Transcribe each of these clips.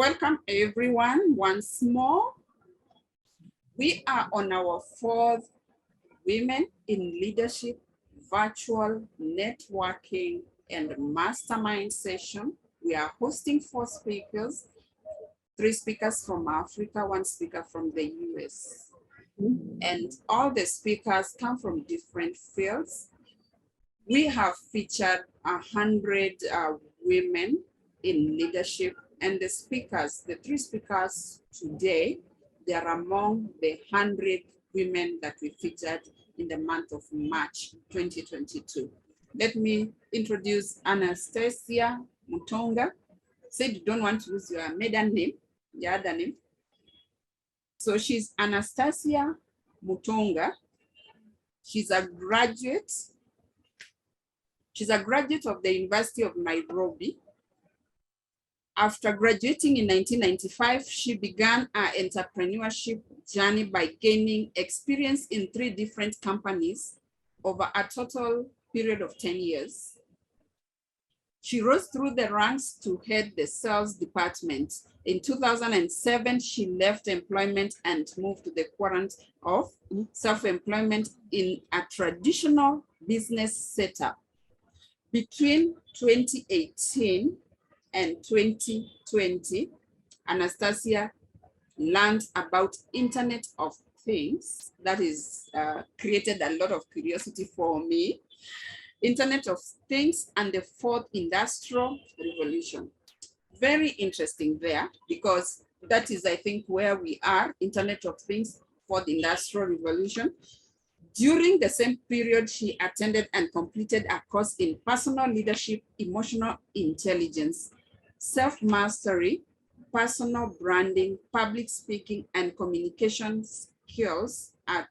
welcome everyone once more. We are on our 4th Women in Leadership Virtual Networking and Mastermind session. We are hosting 4 speakers, 3 speakers from Africa, 1 speaker from the US. And all the speakers come from different fields. We have featured 100 women in leadership, and the speakers, the 3 speakers today, they are among the 100 women that we featured in the month of March 2022. Let me introduce Anastasia Mutunga. Said you don't want to use your maiden name, the other name. So she's Anastasia Mutunga. She's a graduate. She's a graduate of the University of Nairobi. After graduating in 1995, she began her entrepreneurship journey by gaining experience in 3 different companies over a total period of 10 years. She rose through the ranks to head the sales department. In 2007, she left employment and moved to the quadrant of self-employment in a traditional business setup. Between 2018 and 2020, Anastasia learned about Internet of Things. That is created a lot of curiosity for me. Internet of Things and the 4th Industrial Revolution. Very interesting there, because that is, I think, where we are, Internet of Things, 4th Industrial Revolution. During the same period, she attended and completed a course in personal leadership, emotional intelligence, self-mastery, personal branding, public speaking, and communication skills at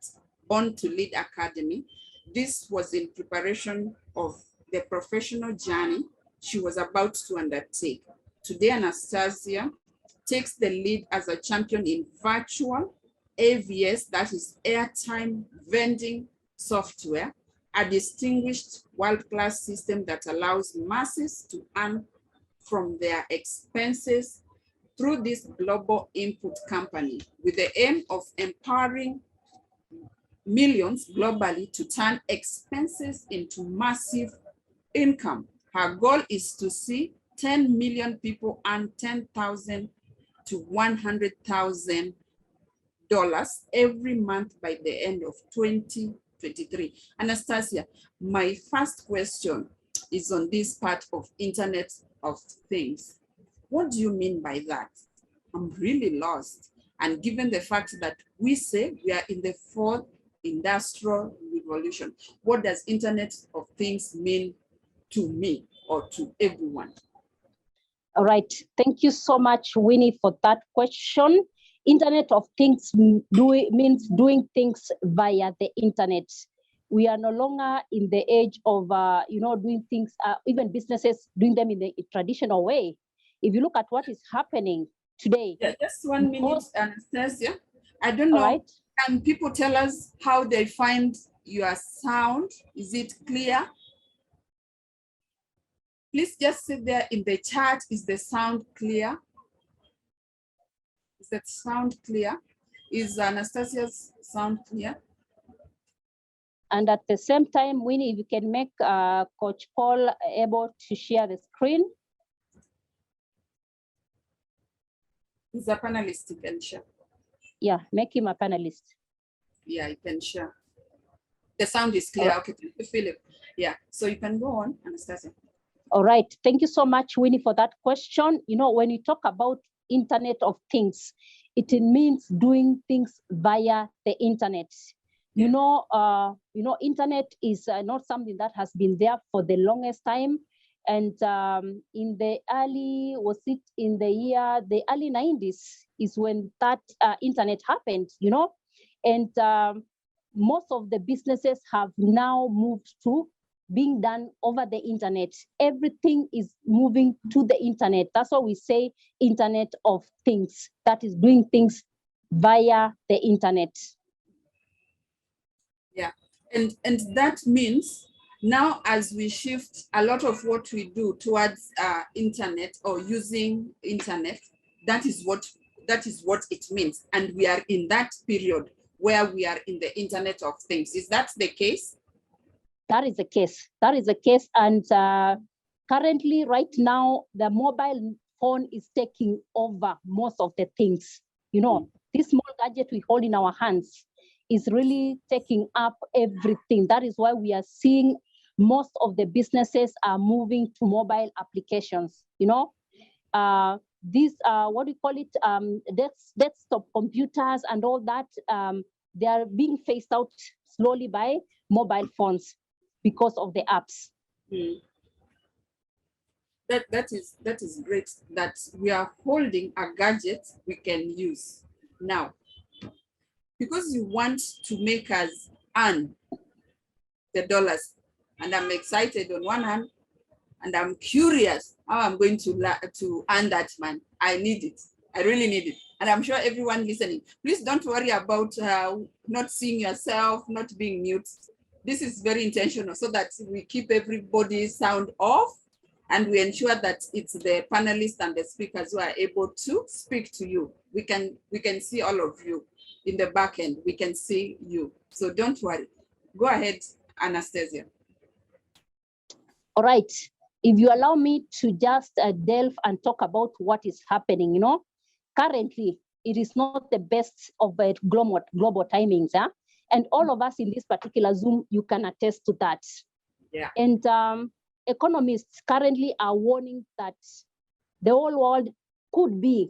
Born to Lead Academy. This was in preparation of the professional journey she was about to undertake. Today, Anastasia takes the lead as a champion in Virtual AVS, that is Airtime Vending Software, a distinguished world-class system that allows masses to earn from their expenses through this global input company, with the aim of empowering millions globally to turn expenses into massive income. Her goal is to see 10 million people earn $10,000 to $100,000 every month by the end of 2023. Anastasia, my first question is on this part of Internet of Things. What do you mean by that? I'm really lost. And given the fact that we say we are in the 4th Industrial Revolution, what does Internet of Things mean to me or to everyone? All right. Thank you so much, Winnie, for that question. Internet of Things means doing things via the internet. We are no longer in the age of, doing things, even businesses doing them in the traditional way. If you look at what is happening today. Yeah, just 1 minute, Anastasia. I don't know. Right. Can people tell us how they find your sound? Is it clear? Please just sit there in the chat. Is the sound clear? Is that sound clear? Is Anastasia's sound clear? And at the same time, Winnie, if you can make Coach Paul able to share the screen. He's a panelist, he can share. Yeah, make him a panelist. Yeah, you can share. The sound is clear. Okay, Philip. Yeah, so you can go on, Anastasia. All right, thank you so much, Winnie, for that question. You know, when you talk about Internet of Things, it means doing things via the internet. You know, internet is not something that has been there for the longest time. And in the early 90s is when that internet happened, you know, and most of the businesses have now moved to being done over the internet. Everything is moving to the internet. That's why we say Internet of Things, that is doing things via the internet. Yeah, and that means now as we shift a lot of what we do towards internet or using internet, That is what it means. And we are in that period where we are in the Internet of Things. Is that the case? That is the case. That is the case. And currently, right now, the mobile phone is taking over most of the things. You know, this small gadget we hold in our hands is really taking up everything. That is why we are seeing most of the businesses are moving to mobile applications. You know, these what do you call it? Desktop computers and all that. They are being phased out slowly by mobile phones because of the apps. That is great that we are holding a gadget we can use now, because you want to make us earn the dollars, and I'm excited on one hand, and I'm curious how I'm going to earn that money. I need it. I really need it. And I'm sure everyone listening, please don't worry about not seeing yourself, not being mute. This is very intentional so that we keep everybody's sound off, and we ensure that it's the panelists and the speakers who are able to speak to you. We can see all of you in the back end. We can see you. So don't worry. Go ahead, Anastasia. All right. If you allow me to just delve and talk about what is happening, you know, currently it is not the best of global timings, huh? And all of us in this particular Zoom, you can attest to that. Yeah. And economists currently are warning that the whole world could be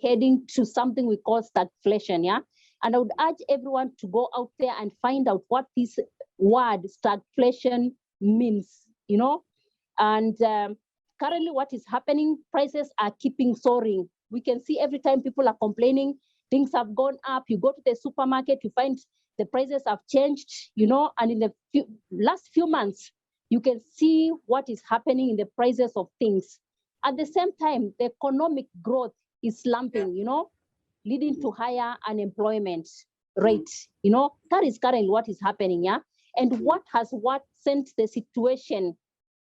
heading to something we call stagflation, yeah? And I would urge everyone to go out there and find out what this word stagflation means, you know? And currently what is happening, prices are keeping soaring. We can see every time people are complaining, things have gone up. You go to the supermarket, you find the prices have changed, you know, and in the last few months, you can see what is happening in the prices of things. At the same time, the economic growth is slumping, you know, leading to higher unemployment rate. You know, that is currently what is happening, yeah? And what sent the situation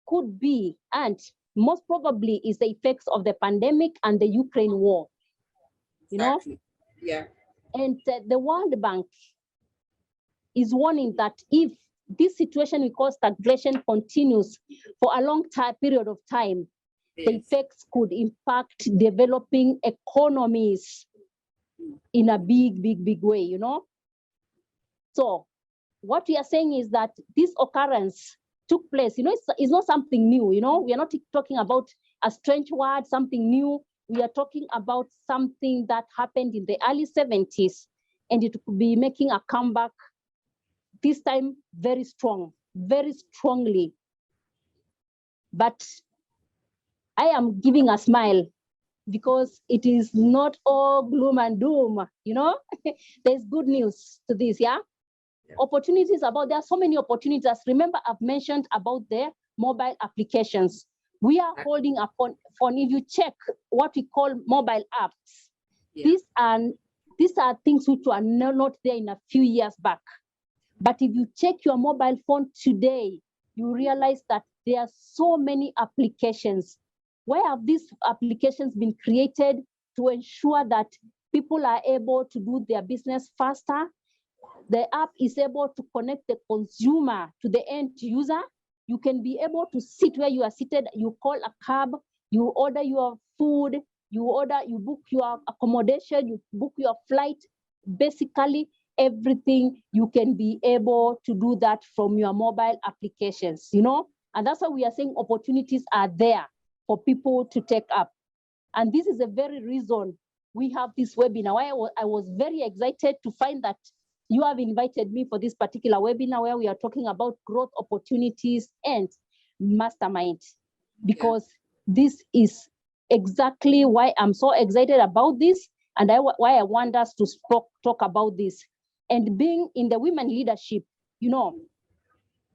could be, and most probably is the effects of the pandemic and the Ukraine war, you know? Yeah. And the World Bank is warning that if this situation we call stagflation continues for a long period of time, yes, the effects could impact developing economies in a big way, you know? So what we are saying is that this occurrence took place, you know, it's not something new, you know? We are not talking about a strange word, something new. We are talking about something that happened in the early 70s, and it could be making a comeback this time very strongly. But I am giving a smile because it is not all gloom and doom, you know? There's good news to this, yeah? Opportunities there are so many opportunities. Remember, I've mentioned about the mobile applications. We are holding a phone. If you check what we call mobile apps, these are things which were not there in a few years back. But if you check your mobile phone today, you realize that there are so many applications. Where have these applications been created to ensure that people are able to do their business faster? The app is able to connect the consumer to the end user. You can be able to sit where you are seated. You call a cab, you order your food, you book your accommodation, you book your flight. Basically, everything you can be able to do that from your mobile applications, you know? And that's why we are saying opportunities are there for people to take up. And this is the very reason we have this webinar. I was very excited to find that you have invited me for this particular webinar where we are talking about growth opportunities and mastermind, because this is exactly why I'm so excited about this, and why I want us to talk about this. And being in the women leadership, you know,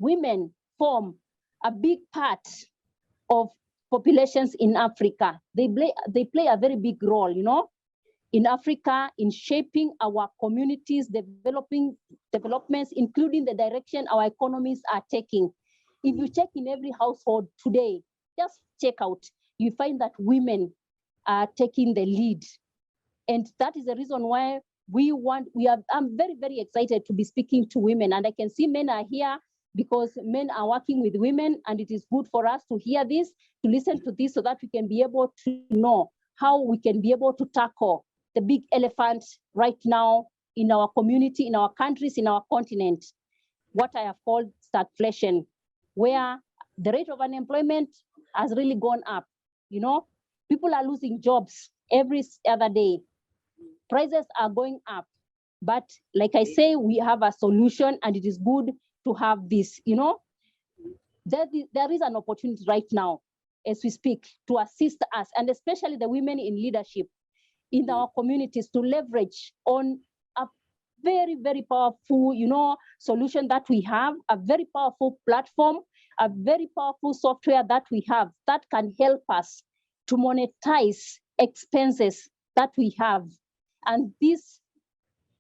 women form a big part of populations in Africa. They play a very big role, you know, in Africa, in shaping our communities, developments, including the direction our economies are taking. If you check in every household today, just check out, you find that women taking the lead. And that is the reason why I'm very, very excited to be speaking to women. And I can see men are here because men are working with women, and it is good for us to hear this, to listen to this, so that we can be able to know how we can be able to tackle the big elephant right now in our community, in our countries, in our continent, what I have called stagflation, where the rate of unemployment has really gone up. You know, people are losing jobs every other day. Prices are going up. But like I say, we have a solution, and it is good to have this, you know. There is an opportunity right now as we speak to assist us, and especially the women in leadership in our communities, to leverage on a very, very powerful, you know, solution that we have, a very powerful platform, a very powerful software that we have that can help us to monetize expenses that we have. And this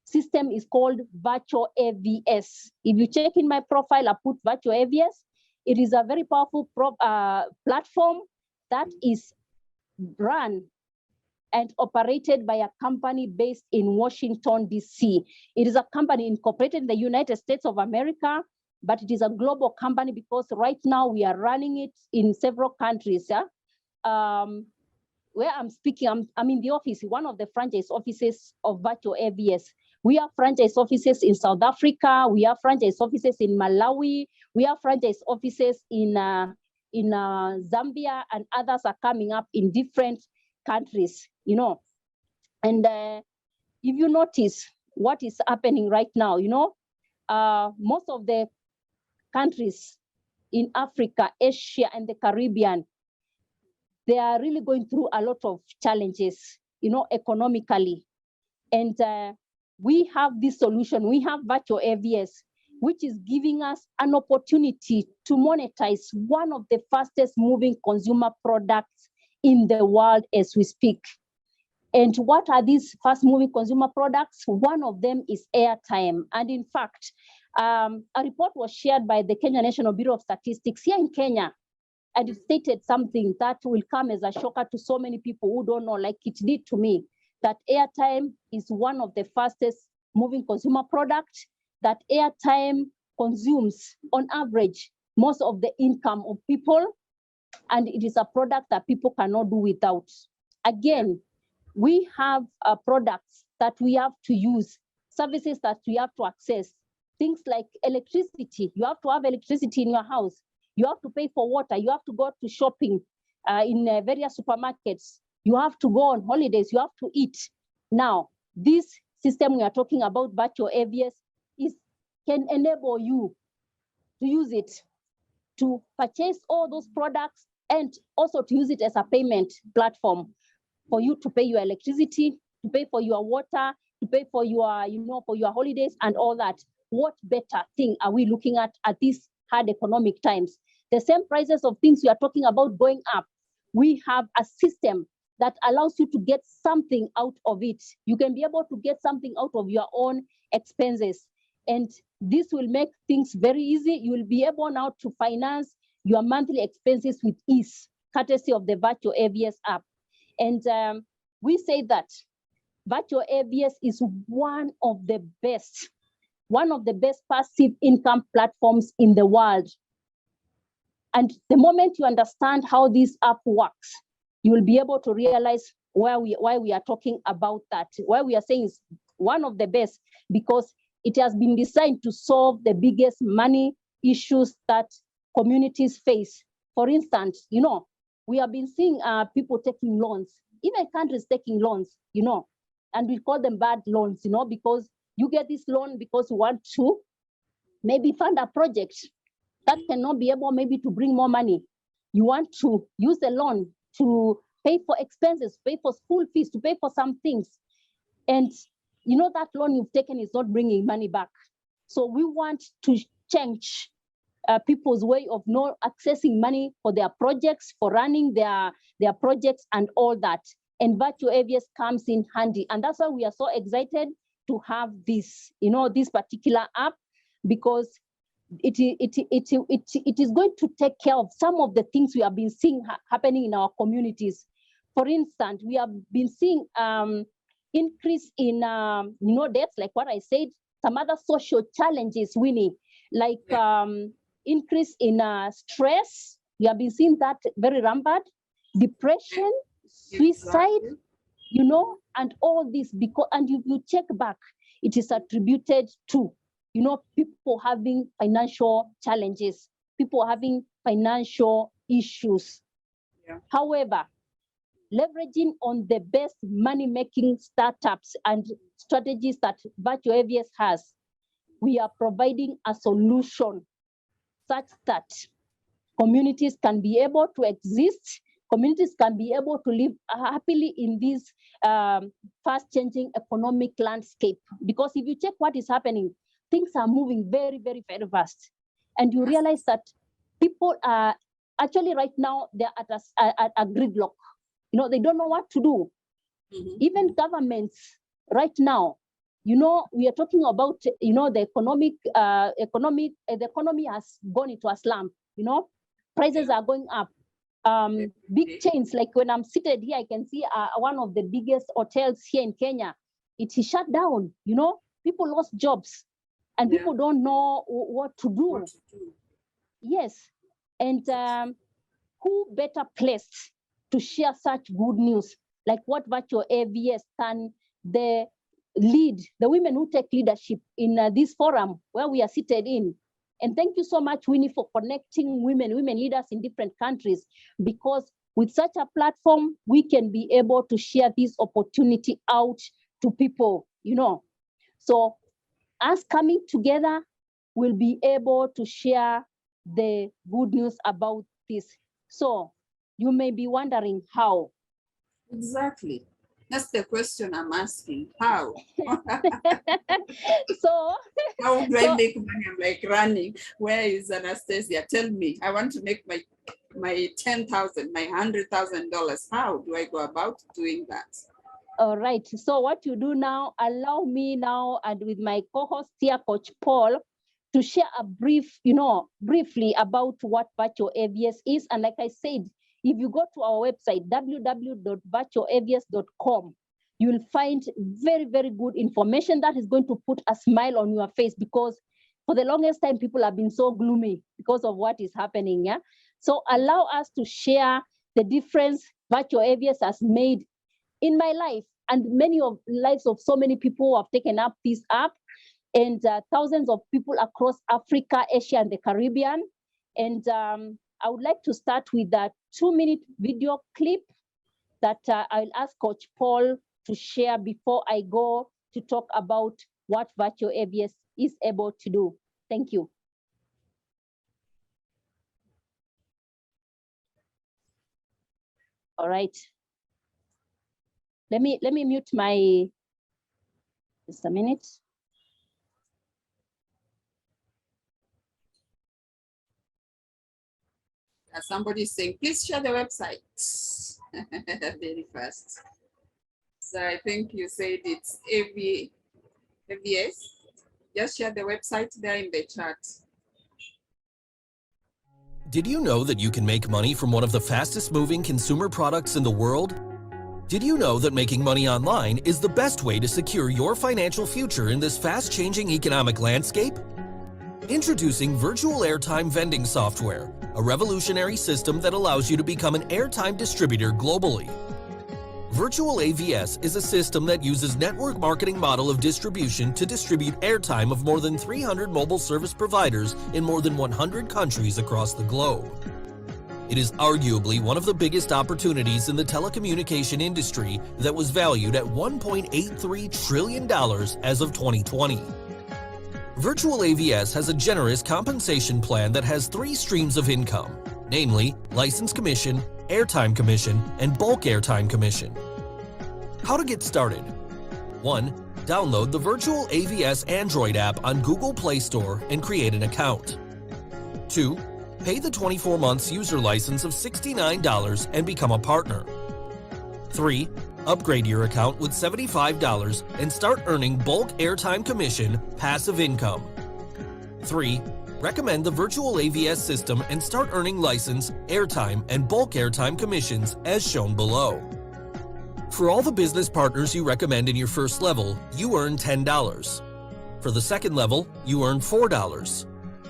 system is called Virtual AVS. If you check in my profile, I put Virtual AVS. It is a very powerful platform that is run and operated by a company based in Washington, D.C. It is a company incorporated in the United States of America, but it is a global company because right now we are running it in several countries. Yeah? Where I'm speaking, I'm in the office, one of the franchise offices of Virtual AVS. We have franchise offices in South Africa. We have franchise offices in Malawi. We have franchise offices in Zambia, and others are coming up in different countries, you know. And if you notice what is happening right now, you know, most of the countries in Africa, Asia, and the Caribbean, they are really going through a lot of challenges, you know, economically. And we have this solution. We have Virtual AVS, which is giving us an opportunity to monetize one of the fastest moving consumer products in the world as we speak. And what are these fast moving consumer products? One of them is airtime. And in fact, a report was shared by the Kenya National Bureau of Statistics here in Kenya. And it stated something that will come as a shocker to so many people who don't know, like it did to me, that airtime is one of the fastest moving consumer products, that airtime consumes on average most of the income of people, and it is a product that people cannot do without. Again, we have products that we have to use, services that we have to access, things like electricity. You have to have electricity in your house. You have to pay for water. You have to go to shopping in various supermarkets. You have to go on holidays. You have to eat. Now, this system we are talking about, Virtual AVS, can enable you to use it to purchase all those products, and also to use it as a payment platform for you to pay your electricity, to pay for your water, to pay for your, you know, for your holidays and all that. What better thing are we looking at these hard economic times? The same prices of things we are talking about going up. We have a system that allows you to get something out of it. You can be able to get something out of your own expenses. And this will make things very easy. You will be able now to finance your monthly expenses with ease, courtesy of the Virtual AVS app. And we say that Virtual AVS is one of the best passive income platforms in the world. And the moment you understand how this app works, you will be able to realize why we are talking about that, why we are saying it's one of the best, because it has been designed to solve the biggest money issues that communities face. For instance, you know, we have been seeing people taking loans, even countries taking loans, you know, and we call them bad loans, you know, because you get this loan because you want to maybe fund a project that cannot be able maybe to bring more money. You want to use the loan to pay for expenses, pay for school fees, to pay for some things. And you know that loan you've taken is not bringing money back. So we want to change people's way of not accessing money for their projects, for running their projects and all that. And Virtual AVS comes in handy. And that's why we are so excited to have this, you know, this particular app, because it is going to take care of some of the things we have been seeing happening in our communities. For instance, we have been seeing increase in deaths, like what I said, some other social challenges, Winnie, like increase in stress. We have been seeing that very rampant, depression, suicide, and all this, because, and if you check back, it is attributed to, people having financial challenges, people having financial issues. However, leveraging on the best money-making startups and strategies that Virtual AVS has, we are providing a solution such that communities can be able to exist, communities can be able to live happily in this fast-changing economic landscape. Because if you check what is happening, things are moving very, very, very fast. And you realize that people are actually right now, they're at a gridlock. They don't know what to do. Even governments right now, we are talking about, the economy has gone into a slump, prices are going up. Big chains, like when I'm seated here, I can see one of the biggest hotels here in Kenya, it is shut down, people lost jobs and people don't know what to do. Yes, and who better placed to share such good news, like what Virtual AVS can the women who take leadership in this forum where we are seated in. And thank you so much, Winnie, for connecting women leaders in different countries, because with such a platform, we can be able to share this opportunity out to people, So us coming together, we'll be able to share the good news about this. So you may be wondering how. Exactly. That's the question I'm asking. How? So how do I make money? I'm like running. Where is Anastasia? Tell me. I want to make my $10,000, my $100,000. How do I go about doing that? All right. So what you do now, allow me now, and with my co-host here, Coach Paul, to share a briefly about what Virtual AVS is. And like I said, if you go to our website, www.virtualavs.com, you will find very, very good information that is going to put a smile on your face, because for the longest time, people have been so gloomy because of what is happening. Yeah. So allow us to share the difference Virtual AVS has made in my life and many of lives of so many people who have taken up this app, and thousands of people across Africa, Asia, and the Caribbean. And I would like to start with a 2-minute video clip that I'll ask Coach Paul to share before I go to talk about what Virtual AVS is able to do. Thank you. All right. Let me mute my, just a minute. Somebody's saying, please share the website. Very fast. So I think you said it's AVS. Just share the website there in the chat. Did you know that you can make money from one of the fastest moving consumer products in the world? Did you know that making money online is the best way to secure your financial future in this fast-changing economic landscape? Introducing Virtual Airtime Vending Software, a revolutionary system that allows you to become an airtime distributor globally. Virtual AVS is a system that uses network marketing model of distribution to distribute airtime of more than 300 mobile service providers in more than 100 countries across the globe. It is arguably one of the biggest opportunities in the telecommunication industry that was valued at $1.83 trillion as of 2020. Virtual AVS has a generous compensation plan that has 3 streams of income, namely license commission, airtime commission, and bulk airtime commission. How to get started? 1. Download the Virtual AVS Android app on Google Play Store and create an account. 2. Pay the 24 months user license of $69 and become a partner. 3. Upgrade your account with $75 and start earning bulk airtime commission passive income. 3. Recommend the Virtual AVS system and start earning license, airtime, and bulk airtime commissions as shown below. For all the business partners you recommend in your first level, you earn $10. For the second level, you earn $4,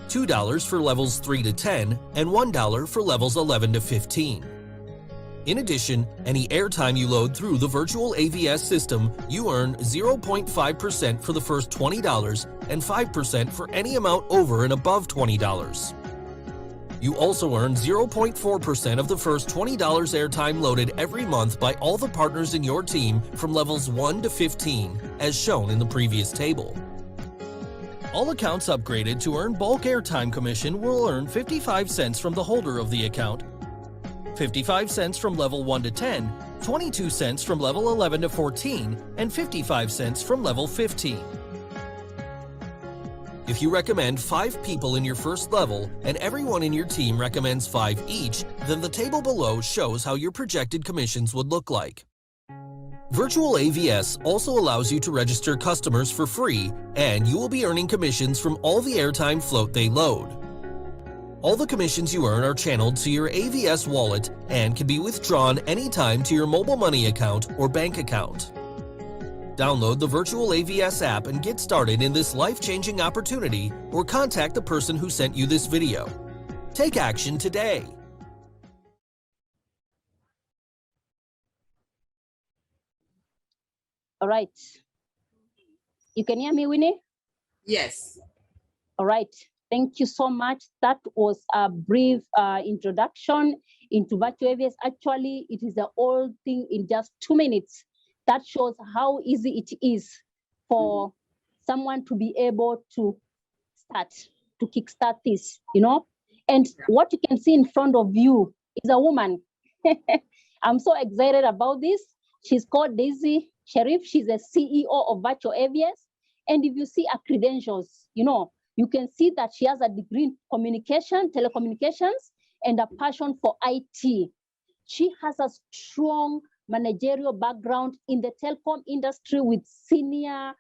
$2 for levels 3 to 10, and $1 for levels 11 to 15. In addition, any airtime you load through the Virtual AVS system, you earn 0.5% for the first $20 and 5% for any amount over and above $20. You also earn 0.4% of the first $20 airtime loaded every month by all the partners in your team from levels 1 to 15, as shown in the previous table. All accounts upgraded to earn bulk airtime commission will earn 55 cents from the holder of the account, 55 cents from level 1 to 10, 22 cents from level 11 to 14, and 55 cents from level 15. If you recommend 5 people in your first level and everyone in your team recommends 5 each, then the table below shows how your projected commissions would look like. Virtual AVS also allows you to register customers for free, and you will be earning commissions from all the airtime float they load. All the commissions you earn are channeled to your AVS wallet and can be withdrawn anytime to your mobile money account or bank account. Download the Virtual AVS app and get started in this life-changing opportunity, or contact the person who sent you this video. Take action today. All right. You can hear me, Winnie? Yes. All right. Thank you so much. That was a brief introduction into Virtual AVS. Actually, it is the whole thing in just 2 minutes. That shows how easy it is for someone to be able to kickstart this, you know. And what you can see in front of you is a woman. I'm so excited about this. She's called Daisy Sharif. She's a CEO of Virtual AVS. And if you see her credentials, you know, you can see that she has a degree in communication, telecommunications, and a passion for IT. She has a strong managerial background in the telecom industry with senior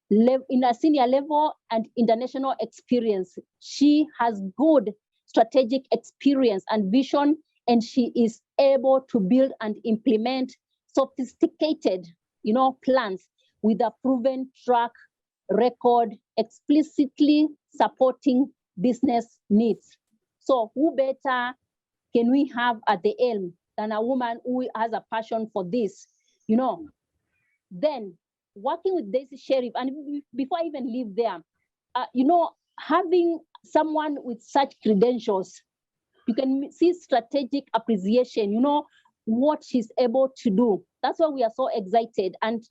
level and international experience. She has good strategic experience and vision, and she is able to build and implement sophisticated, you know, plans with a proven track record, explicitly supporting business needs. So who better can we have at the helm than a woman who has a passion for this, you know? Then working with Daisy Sharif, and before I even leave there, you know, having someone with such credentials, you can see strategic appreciation, you know, what she's able to do. That's why we are so excited. And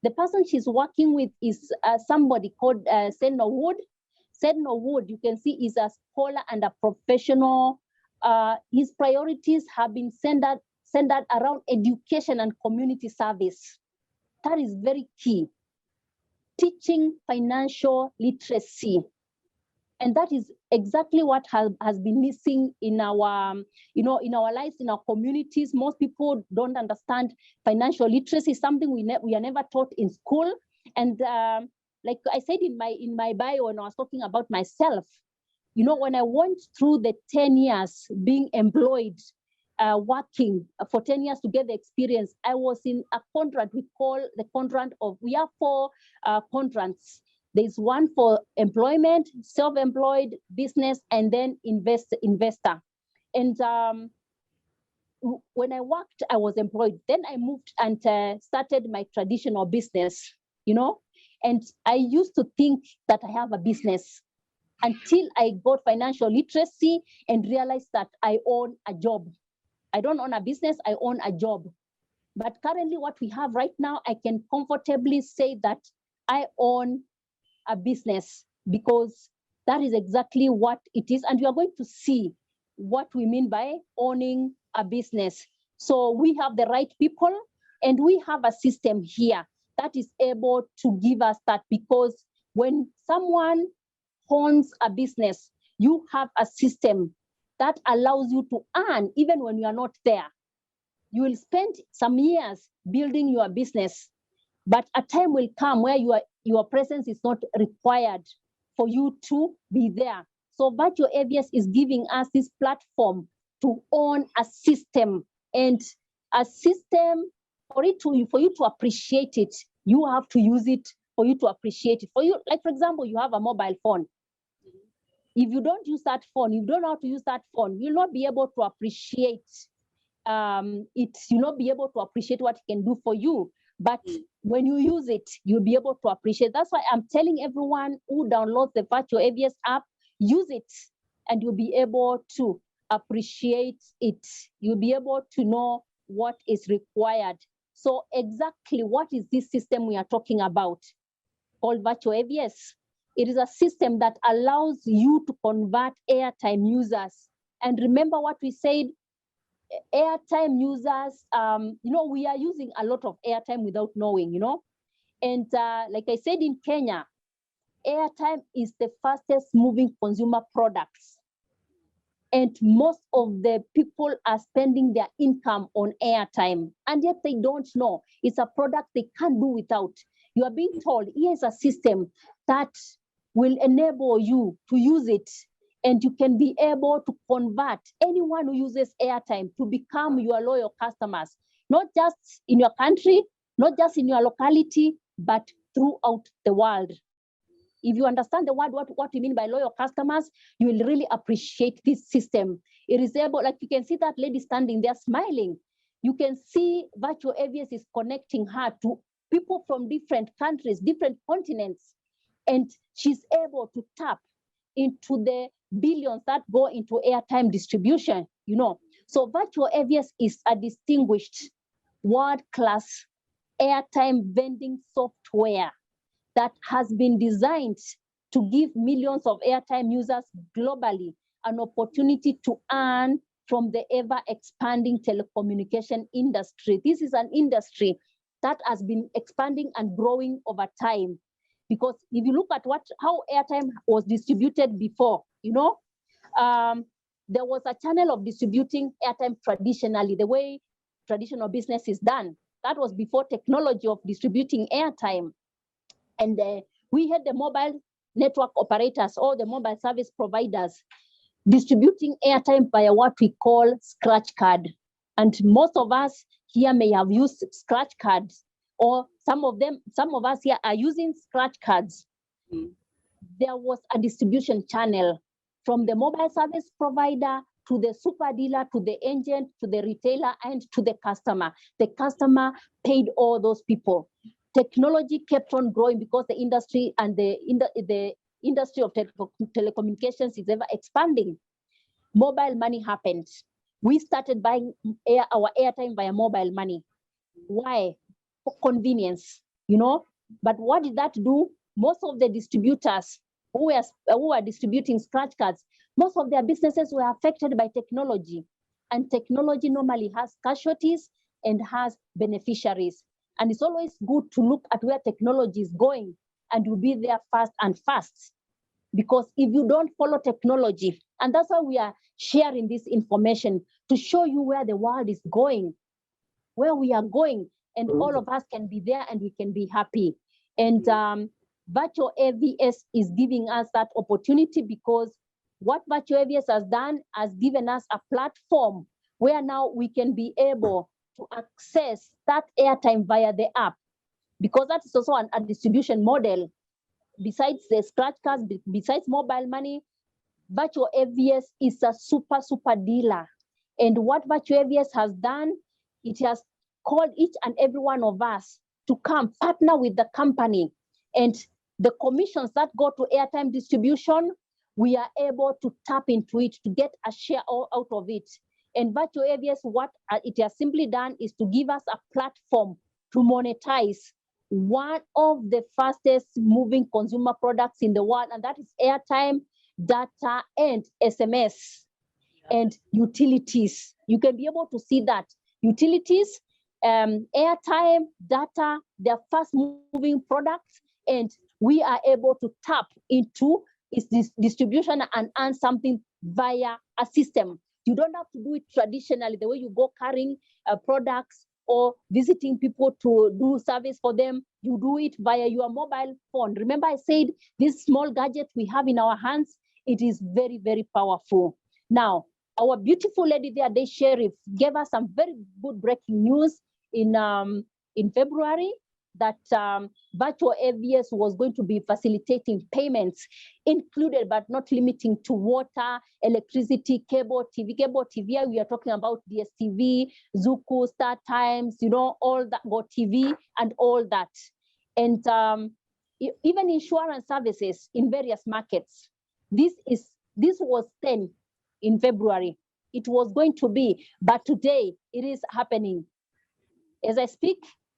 the person she's working with is somebody called Senno Wood. Senno Wood, you can see, is a scholar and a professional. His priorities have been centered around education and community service. That is very key. Teaching financial literacy. And that is exactly what has been missing in our, you know, in our lives, in our communities. Most people don't understand financial literacy, something we are never taught in school. And like I said in my bio when I was talking about myself, you know, when I went through the 10 years being employed, working for 10 years to get the experience, I was in a contract. We call the contract of, we have 4 contracts. There's one for employment, self-employed, business, and then investor. And when I worked, I was employed. Then I moved and started my traditional business, you know. And I used to think that I have a business until I got financial literacy and realized that I own a job. I don't own a business, I own a job. But currently what we have right now, I can comfortably say that I own a business, because that is exactly what it is. And you are going to see what we mean by owning a business. So we have the right people, and we have a system here that is able to give us that, because when someone owns a business, you have a system that allows you to earn even when you are not there. You will spend some years building your business, but a time will come where your presence is not required for you to be there. So Virtual AVS is giving us this platform to own a system, and a system for you to appreciate it, you have to use it for you to appreciate it. For you, like for example, you have a mobile phone. If you don't use that phone, you don't know how to use that phone, you'll not be able to appreciate it. You'll not be able to appreciate what it can do for you. But when you use it, you'll be able to appreciate. That's why I'm telling everyone who downloads the Virtual AVS app, use it, and you'll be able to appreciate it. You'll be able to know what is required. So exactly what is this system we are talking about called Virtual AVS? It is a system that allows you to convert airtime users. And remember what we said, airtime users, we are using a lot of airtime without knowing, And like I said, in Kenya, airtime is the fastest moving consumer products. And most of the people are spending their income on airtime, and yet they don't know. It's a product they can't do without. You are being told, here's a system that will enable you to use it, and you can be able to convert anyone who uses airtime to become your loyal customers, not just in your country, not just in your locality, but throughout the world. If you understand the word, what we mean by loyal customers, you will really appreciate this system. It is able, like you can see that lady standing there smiling. You can see Virtual AVS is connecting her to people from different countries, different continents, and she's able to tap into the billions that go into airtime distribution, So Virtual AVS is a distinguished world-class airtime vending software that has been designed to give millions of airtime users globally an opportunity to earn from the ever-expanding telecommunication industry. This is an industry that has been expanding and growing over time. Because if you look at how airtime was distributed before, there was a channel of distributing airtime traditionally, the way traditional business is done. That was before technology of distributing airtime. And we had the mobile network operators or the mobile service providers distributing airtime via what we call scratch card. And most of us here may have used scratch cards, or some of us here are using scratch cards. There was a distribution channel from the mobile service provider to the super dealer, to the agent, to the retailer, and to the customer. The customer paid all those people. Technology kept on growing because the industry and the industry of telecommunications is ever expanding. Mobile money happened. We started buying our airtime via mobile money. Why? For convenience, But what did that do? Most of the distributors who are distributing scratch cards, most of their businesses were affected by technology. And technology normally has casualties and has beneficiaries. And it's always good to look at where technology is going and you'll be there fast and fast. Because if you don't follow technology, and that's why we are sharing this information to show you where the world is going, where we are going, and all of us can be there and we can be happy. And Virtual AVS is giving us that opportunity, because what Virtual AVS has done has given us a platform where now we can be able to access that airtime via the app, because that is also a distribution model. Besides the scratch cards, besides mobile money, Virtual AVS is a super dealer. And what Virtual AVS has done, it has called each and every one of us to come partner with the company. And the commissions that go to airtime distribution, we are able to tap into it to get a share out of it. And Virtual AVS, what it has simply done is to give us a platform to monetize one of the fastest moving consumer products in the world, and that is airtime, data, and SMS, and utilities. You can be able to see that. Utilities, airtime, data, they're fast moving products, and we are able to tap into its distribution and earn something via a system. You don't have to do it traditionally, the way you go carrying products or visiting people to do service for them. You do it via your mobile phone. Remember I said this small gadget we have in our hands, it is very powerful. Now, our beautiful lady there, Day Sheriff, gave us some very good breaking news, in February that Virtual AVS was going to be facilitating payments, included but not limiting to water, electricity, cable TV. Cable TV, we are talking about DSTV, Zuku, Star Times, you know, all that, Go TV, and all that. And even insurance services in various markets. This was 10 in February. It was going to be, but today it is happening. As I speak,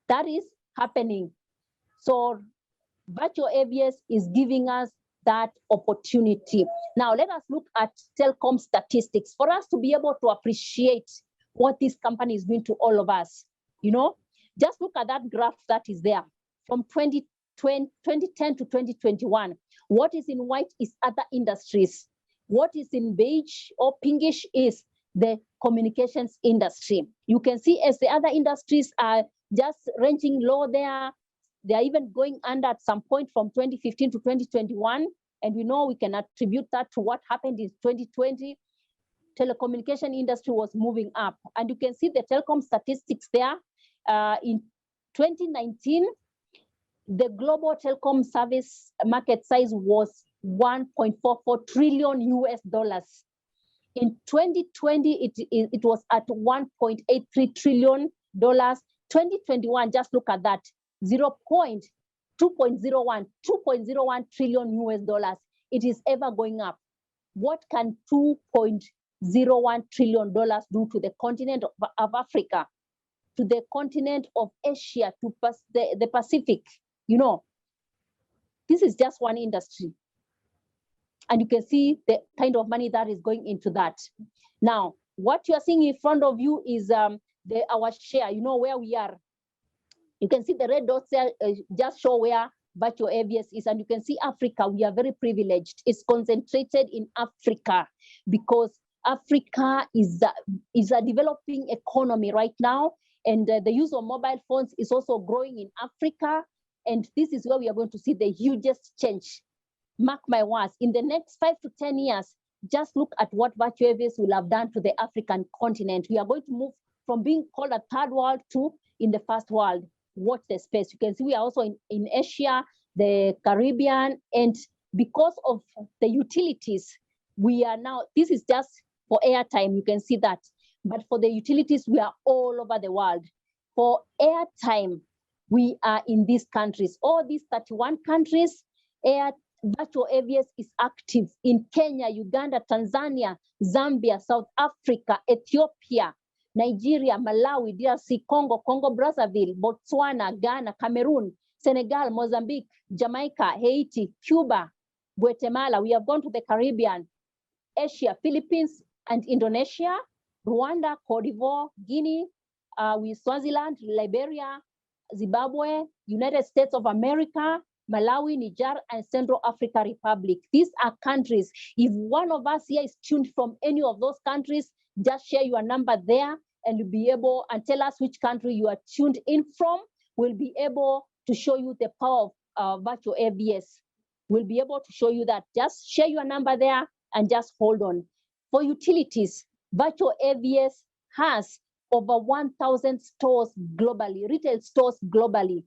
that is happening. So Virtual AVS is giving us that opportunity. Now let us look at telecom statistics for us to be able to appreciate what this company is doing to all of us. You know, just look at that graph that is there from 2010 to 2021. What is in white is other industries. What is in beige or pinkish is the communications industry. You can see as the other industries are just ranging low there, they are even going under at some point from 2015 to 2021. And we know we can attribute that to what happened in 2020. Telecommunication industry was moving up. And you can see the telecom statistics there. In 2019, the global telecom service market size was 1.44 trillion US dollars. In 2020, it was at 1.83 trillion dollars. 2021, just look at that, 2.01 trillion US dollars. It is ever going up. What can 2.01 trillion dollars do to the continent of Africa, to the continent of Asia, to the Pacific? You know, this is just one industry. And you can see the kind of money that is going into that. Now, what you are seeing in front of you is our share, you know, where we are. You can see the red dots there just show where Virtual AVS is. And you can see Africa, we are very privileged. It's concentrated in Africa because Africa is a developing economy right now. And the use of mobile phones is also growing in Africa. And this is where we are going to see the hugest change. Mark my words, in the next 5 to 10 years, just look at what Virtual AVS will have done to the African continent. We are going to move from being called a third world to in the first world. Watch the space. You can see we are also in Asia, the Caribbean, and because of the utilities, we are now, this is just for airtime, you can see that. But for the utilities, we are all over the world. For airtime, we are in these countries, all these 31 countries. Virtual AVS is active in Kenya, Uganda, Tanzania, Zambia, South Africa, Ethiopia, Nigeria, Malawi, DRC, Congo, Congo-Brazzaville, Botswana, Ghana, Cameroon, Senegal, Mozambique, Jamaica, Haiti, Cuba, Guatemala. We have gone to the Caribbean, Asia, Philippines, and Indonesia, Rwanda, Cote d'Ivoire, Guinea, with Swaziland, Liberia, Zimbabwe, United States of America, Malawi, Niger, and Central Africa Republic. These are countries. If one of us here is tuned from any of those countries, just share your number there and you'll be able and tell us which country you are tuned in from. We'll be able to show you the power of Virtual AVS. We'll be able to show you that. Just share your number there and just hold on. For utilities, Virtual AVS has over 1,000 stores globally, retail stores globally.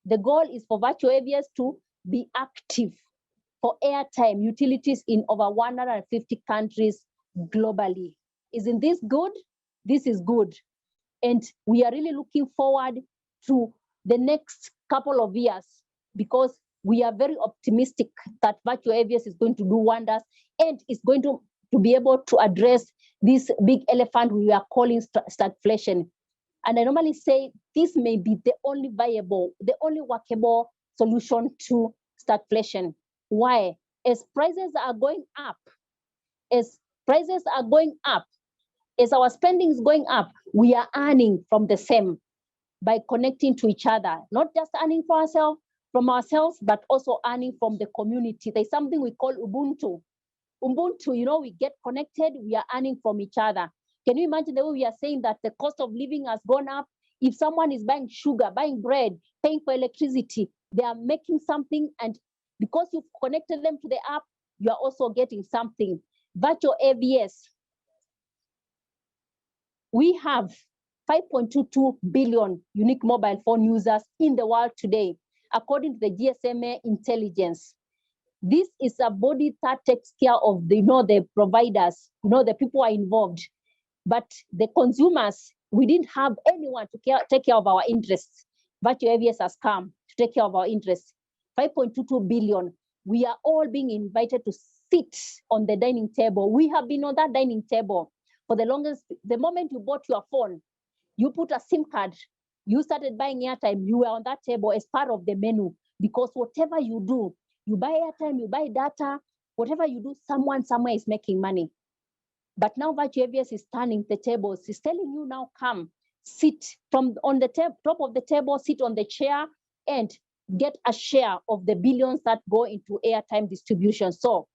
The goal is for Virtual AVS to be active for airtime utilities in over 150 countries globally. Isn't this good? This is good. And we are really looking forward to the next couple of years because we are very optimistic that Virtual AVS is going to do wonders and is going to be able to address this big elephant we are calling stagflation. And I normally say this may be the only viable, the only workable solution to stagflation. Why? As prices are going up, as our spending is going up, we are earning from the same by connecting to each other, not just earning for ourselves, from ourselves, but also earning from the community. There's something we call Ubuntu. Ubuntu, you know, we get connected, we are earning from each other. Can you imagine the way we are saying that the cost of living has gone up? If someone is buying sugar, buying bread, paying for electricity, they are making something, and because you've connected them to the app, you are also getting something. Virtual AVS, we have 5.22 billion unique mobile phone users in the world today, according to the GSMA intelligence. This is a body that takes care of the, the providers, the people are involved. But the consumers, we didn't have anyone to take care of our interests. Virtual AVS has come to take care of our interests. 5.22 billion. We are all being invited to sit on the dining table. We have been on that dining table for the longest. The moment you bought your phone, you put a SIM card, you started buying airtime, you were on that table as part of the menu, because whatever you do, you buy airtime, you buy data, whatever you do, someone somewhere is making money. But now Virtual AVS is turning the tables. It's telling you now, come, sit on the top of the table, sit on the chair and get a share of the billions that go into airtime distribution. So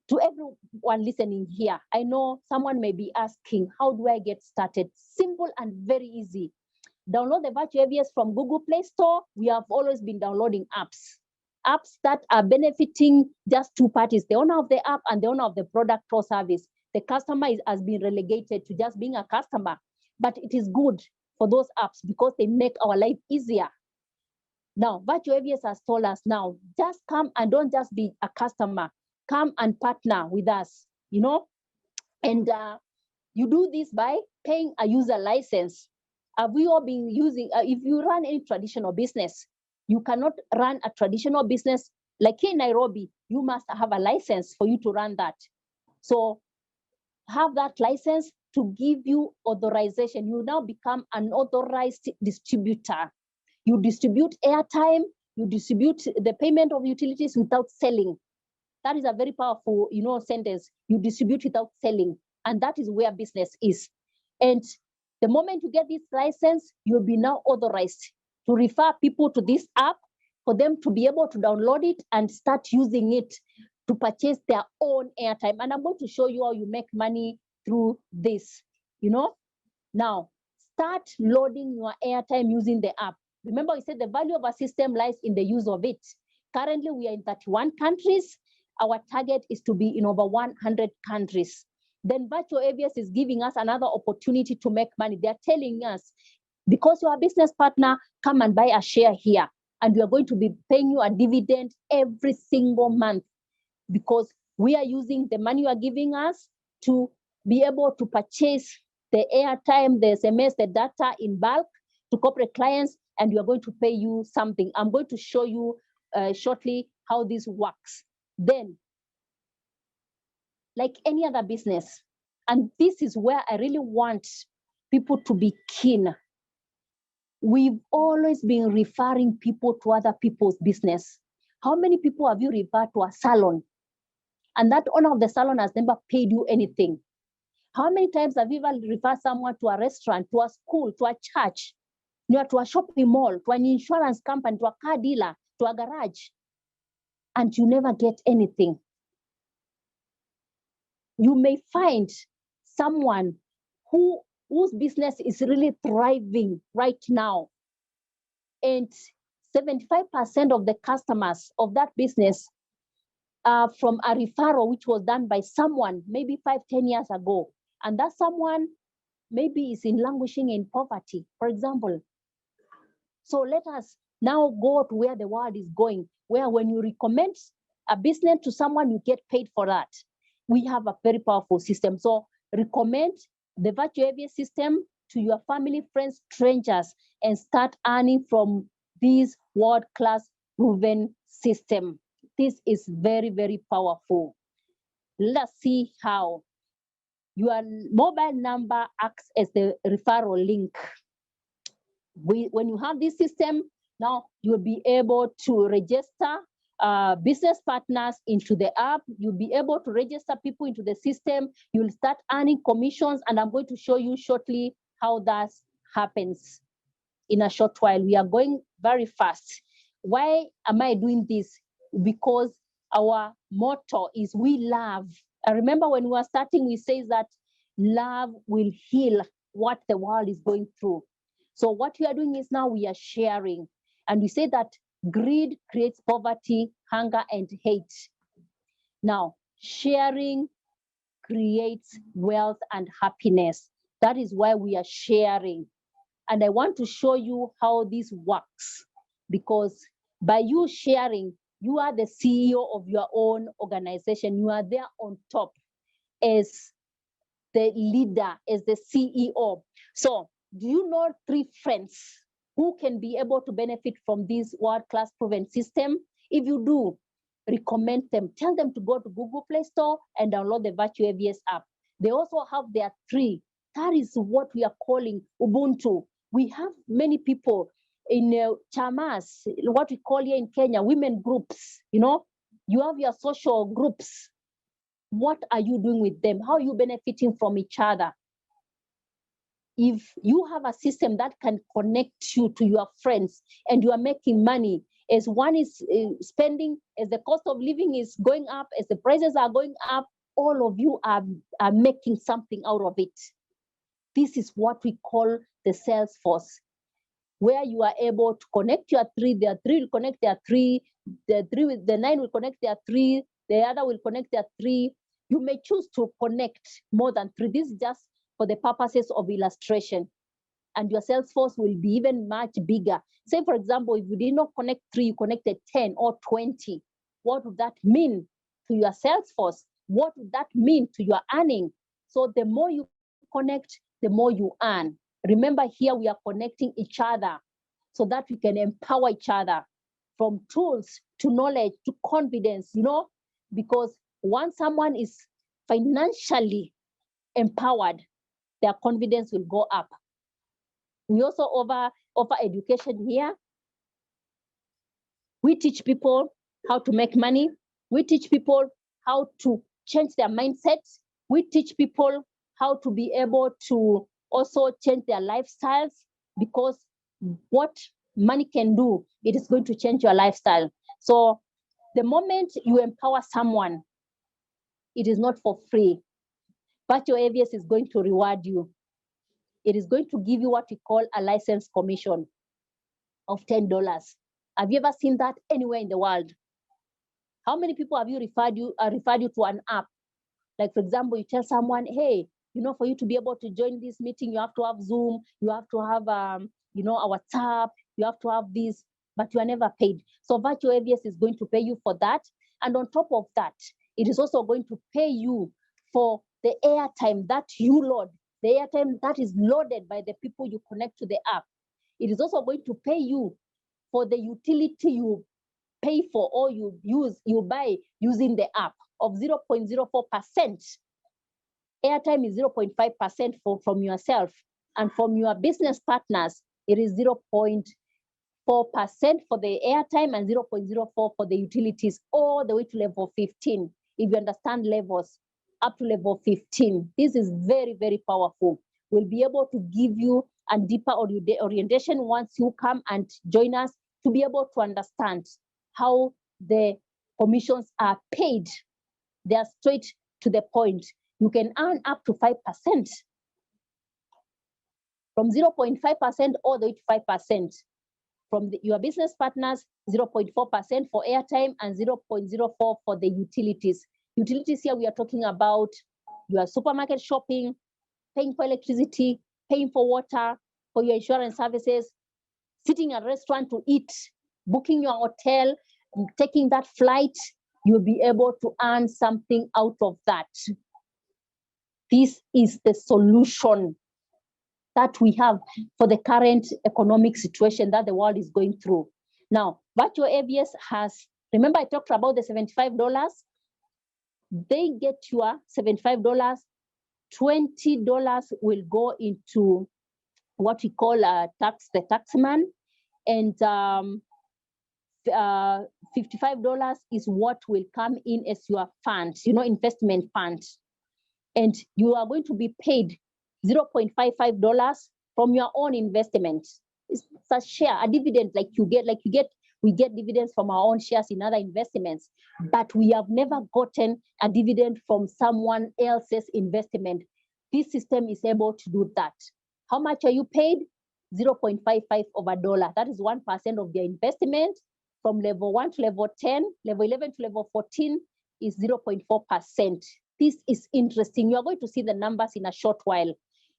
to everyone listening here, I know someone may be asking, how do I get started? Simple and very easy. Download the Virtual AVS from Google Play Store. We have always been downloading apps that are benefiting just two parties, the owner of the app and the owner of the product or service. The customer has been relegated to just being a customer, but it is good for those apps because they make our life easier. Now, Virtual AVS has told us now, just come and don't just be a customer, come and partner with us, and you do this by paying a user license. Have we all been using, if you run any traditional business, you cannot run a traditional business like in Nairobi, you must have a license for you to run that. So have that license to give you authorization. You now become an authorized distributor. You distribute airtime, you distribute the payment of utilities without selling. That is a very powerful, sentence. You distribute without selling. And that is where business is. And the moment you get this license, you'll be now authorized to refer people to this app for them to be able to download it and start using it to purchase their own airtime. And I'm going to show you how you make money through this, Now, start loading your airtime using the app. Remember, we said the value of a system lies in the use of it. Currently, we are in 31 countries. Our target is to be in over 100 countries. Then Virtual AVS is giving us another opportunity to make money. They're telling us, because you're a business partner, come and buy a share here. And we are going to be paying you a dividend every single month, because we are using the money you are giving us to be able to purchase the airtime, the SMS, the data in bulk to corporate clients, and we are going to pay you something. I'm going to show you shortly how this works. Then, like any other business, and this is where I really want people to be keen. We've always been referring people to other people's business. How many people have you referred to a salon? And that owner of the salon has never paid you anything. How many times have you ever referred someone to a restaurant, to a school, to a church, to a shopping mall, to an insurance company, to a car dealer, to a garage, and you never get anything? You may find someone whose business is really thriving right now, and 75% of the customers of that business are from a referral which was done by someone maybe 5-10 years ago, and that someone maybe is languishing in poverty, for example. So let us now go to where the world is going, where when you recommend a business to someone, you get paid for that. We have a very powerful system. So recommend the Virtual AVS system to your family, friends, strangers, and start earning from this world-class proven system. This is very, very powerful. Let's see how. Your mobile number acts as the referral link. When you have this system, now you'll be able to register business partners into the app. You'll be able to register people into the system. You'll start earning commissions, and I'm going to show you shortly how that happens in a short while. We are going very fast. Why am I doing this? Because our motto is we love. I remember when we were starting, we say that love will heal what the world is going through. So what we are doing is now we are sharing. And we say that greed creates poverty, hunger, and hate. Now, sharing creates wealth and happiness. That is why we are sharing. And I want to show you how this works, because by you sharing, you are the CEO of your own organization. You are there on top as the leader, as the CEO. So do you know 3 friends who can be able to benefit from this world-class proven system? If you do, recommend them. Tell them to go to Google Play Store and download the Virtual AVS app. They also have their 3. That is what we are calling Ubuntu. We have many people in chamas, what we call here in Kenya, women groups. You know, you have your social groups. What are you doing with them? How are you benefiting from each other? If you have a system that can connect you to your friends and you are making money, as one is spending, as the cost of living is going up, as the prices are going up, all of you are making something out of it. This is what we call the sales force, where you are able to connect your 3, the 3 will connect their 3, the 9 will connect their 3, the other will connect their 3. You may choose to connect more than 3. This is just for the purposes of illustration. And your sales force will be even much bigger. Say, for example, if you did not connect 3, you connected 10 or 20. What would that mean to your sales force? What would that mean to your earning? So the more you connect, the more you earn. Remember, here we are connecting each other so that we can empower each other, from tools to knowledge to confidence, you know, because once someone is financially empowered, their confidence will go up. We also offer education here. We teach people how to make money. We teach people how to change their mindsets. We teach people how to be able to also change their lifestyles, because what money can do, it is going to change your lifestyle. So the moment you empower someone, it is not for free. Virtual AVS is going to reward you. It is going to give you what we call a license commission of $10. Have you ever seen that anywhere in the world? How many people have you referred you to an app? Like, for example, you tell someone, hey, you know, for you to be able to join this meeting, you have to have Zoom, you have to have, you know, a WhatsApp, you have to have this, but you are never paid. So Virtual AVS is going to pay you for that. And on top of that, it is also going to pay you for the airtime that you load, the airtime that is loaded by the people you connect to the app. It is also going to pay you for the utility you pay for or you buy using the app of 0.04%. Airtime is 0.5% from yourself, and from your business partners, it is 0.4% for the airtime and 0.04 for the utilities, all the way to level 15. If you understand levels, up to level 15. This is very, very powerful. We'll be able to give you a deeper orientation once you come and join us, to be able to understand how the commissions are paid. They are straight to the point. You can earn up to 5%. From 0.5% all the way to 5%. From your business partners, 0.4% for airtime and 0.04 for the utilities. Utilities here, we are talking about your supermarket shopping, paying for electricity, paying for water, for your insurance services, sitting at a restaurant to eat, booking your hotel, taking that flight. You'll be able to earn something out of that. This is the solution that we have for the current economic situation that the world is going through. Now, Virtual AVS has, remember I talked about the $75? They get your $75, $20 will go into what we call the taxman, and $55 is what will come in as your fund, you know, investment fund. And you are going to be paid $0.55 from your own investment. It's a share, a dividend we get dividends from our own shares in other investments, but we have never gotten a dividend from someone else's investment. This system is able to do that. How much are you paid? 0.55 of a dollar. That is 1% of their investment. From level 1 to level 10, level 11 to level 14 is 0.4%. This is interesting. You are going to see the numbers in a short while.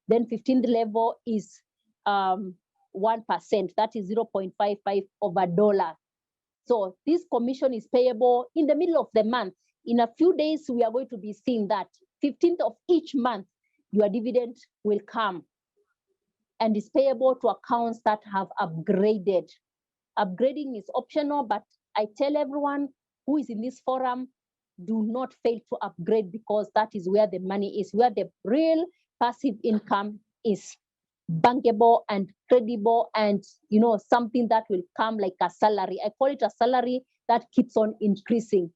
Then 15th level is 1%, that is 0.55 of a dollar. So this commission is payable in the middle of the month. In a few days, we are going to be seeing that 15th of each month, your dividend will come and is payable to accounts that have upgraded. Upgrading is optional, but I tell everyone who is in this forum, do not fail to upgrade, because that is where the money is, where the real passive income is bankable and credible, and something that will come like a salary. I call it a salary that keeps on increasing.